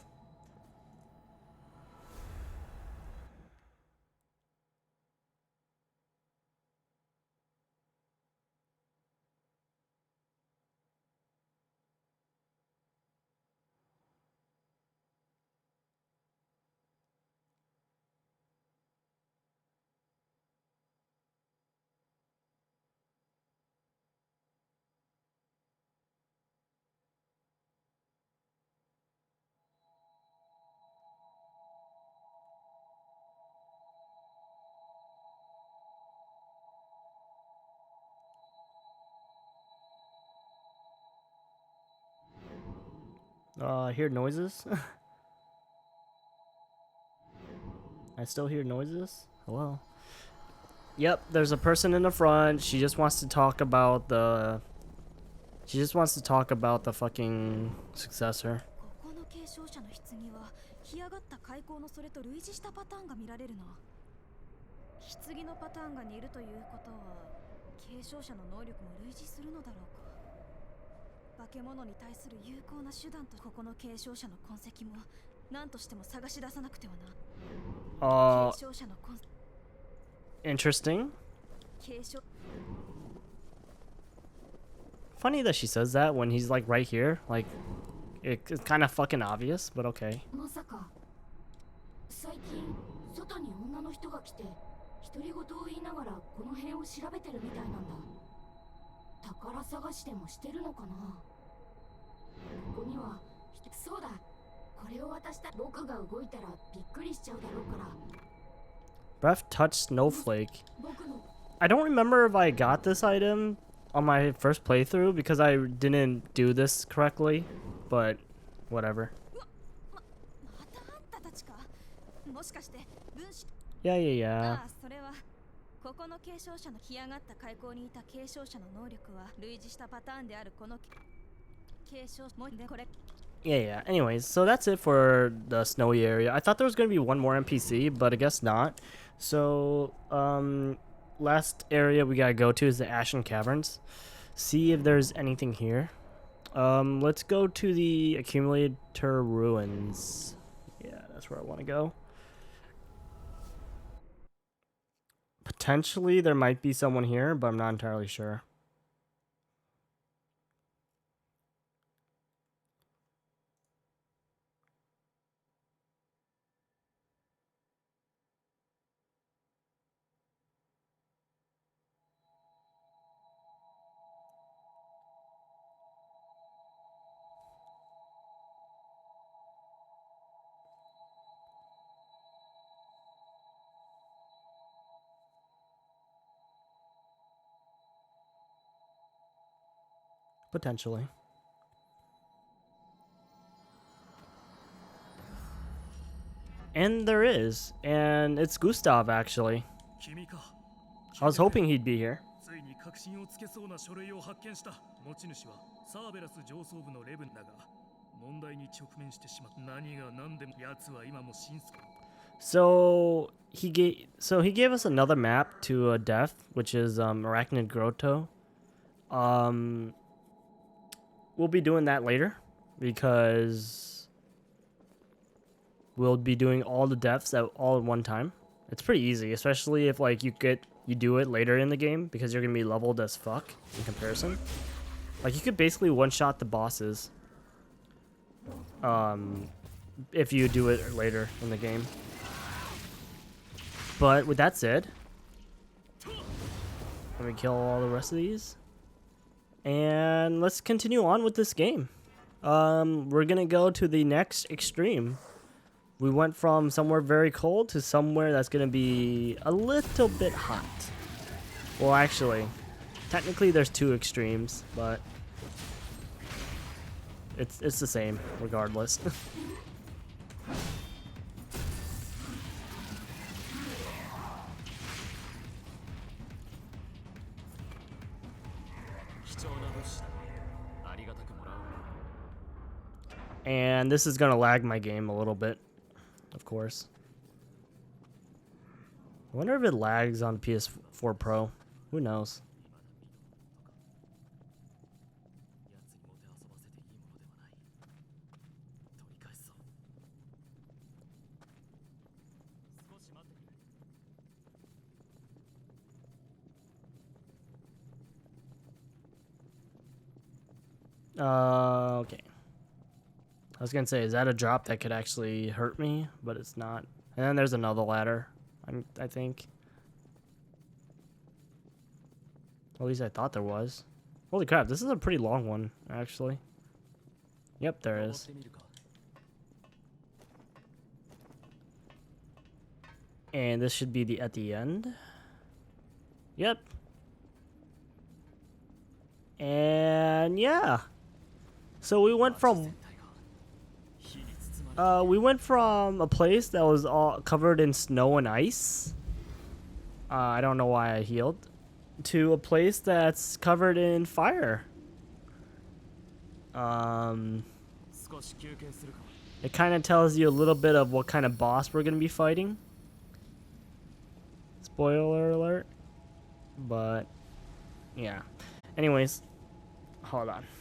I hear noises. I still hear noises. Hello. Yep, there's a person in the front. She just wants to talk about the. She just wants to talk about the fucking successor. ここの継承者の棺は干上がった開口のそれと類似したパターンが見られるな。棺のパターンが似るということは継承者の能力も類似するのだろうか。化け物に対する有効な手段とここの継承者の痕跡も何としても探し出さなくてはな。継承者の痕跡 Interesting. 継承 Funny that she says that when he's like right here. Like, it's kind of fucking obvious, but okay. まさか最近外に女の人が来て独り言を言いながらこの辺を調べてるみたいなんだ。宝探しでもしてるのかな。ここにはそうだ。これを渡した僕が動いたらびっくりしちゃうだろうから。 Breath touch snowflake. I don't remember if I got this item on my first playthrough because I didn't do this correctly, but whatever. またあんたたちか。もしかして分子 Yeah, yeah, yeah. ああ、それはここの継承者の干上がった開口にいた継承者の能力は類似したパターンであるこの継承もでこれ Yeah, yeah. Anyways, so that's it for the snowy area. I thought there was going to be one more NPC, but I guess not. So, last area we gotta go to is the Ashen Caverns. See if there's anything here. Let's go to the Accumulator Ruins. Yeah, that's where I want to go. Potentially there might be someone here, but I'm not entirely sure. Potentially. And there is. And it's Gustav, actually. I was hoping he'd be here. ついに確信をつけそうな書類を発見した。持ち主はサーベラス上層部のレブンだが、問題に直面してしまった。何が何でも奴は今も真相。So he gave us another map to death, which is Arachnid Grotto. We'll be doing that later because we'll be doing all the deaths all at one time. It's pretty easy, especially if like you do it later in the game because you're gonna be leveled as fuck in comparison. Like you could basically one-shot the bosses if you do it later in the game. But with that said, let me kill all the rest of these. And let's continue on with this game. We're gonna go to the next extreme. We went from somewhere very cold to somewhere that's gonna be a little bit hot. Well, actually, technically there's two extremes, but it's the same regardless. And this is gonna lag my game a little bit, of course. I wonder if it lags on PS4 Pro. Who knows? Okay. I was gonna say, is that a drop that could actually hurt me? But it's not. And then there's another ladder, I think. At least I thought there was. Holy crap, this is a pretty long one, actually. Yep, there is. And this should be at the end. Yep. And yeah. So we went from We went from a place that was all covered in snow and ice. I don't know why I healed. To a place that's covered in fire. 少し休憩するか。 It kind of tells you a little bit of what kind of boss we're going to be fighting. Spoiler alert. But, yeah. Anyways, hold on.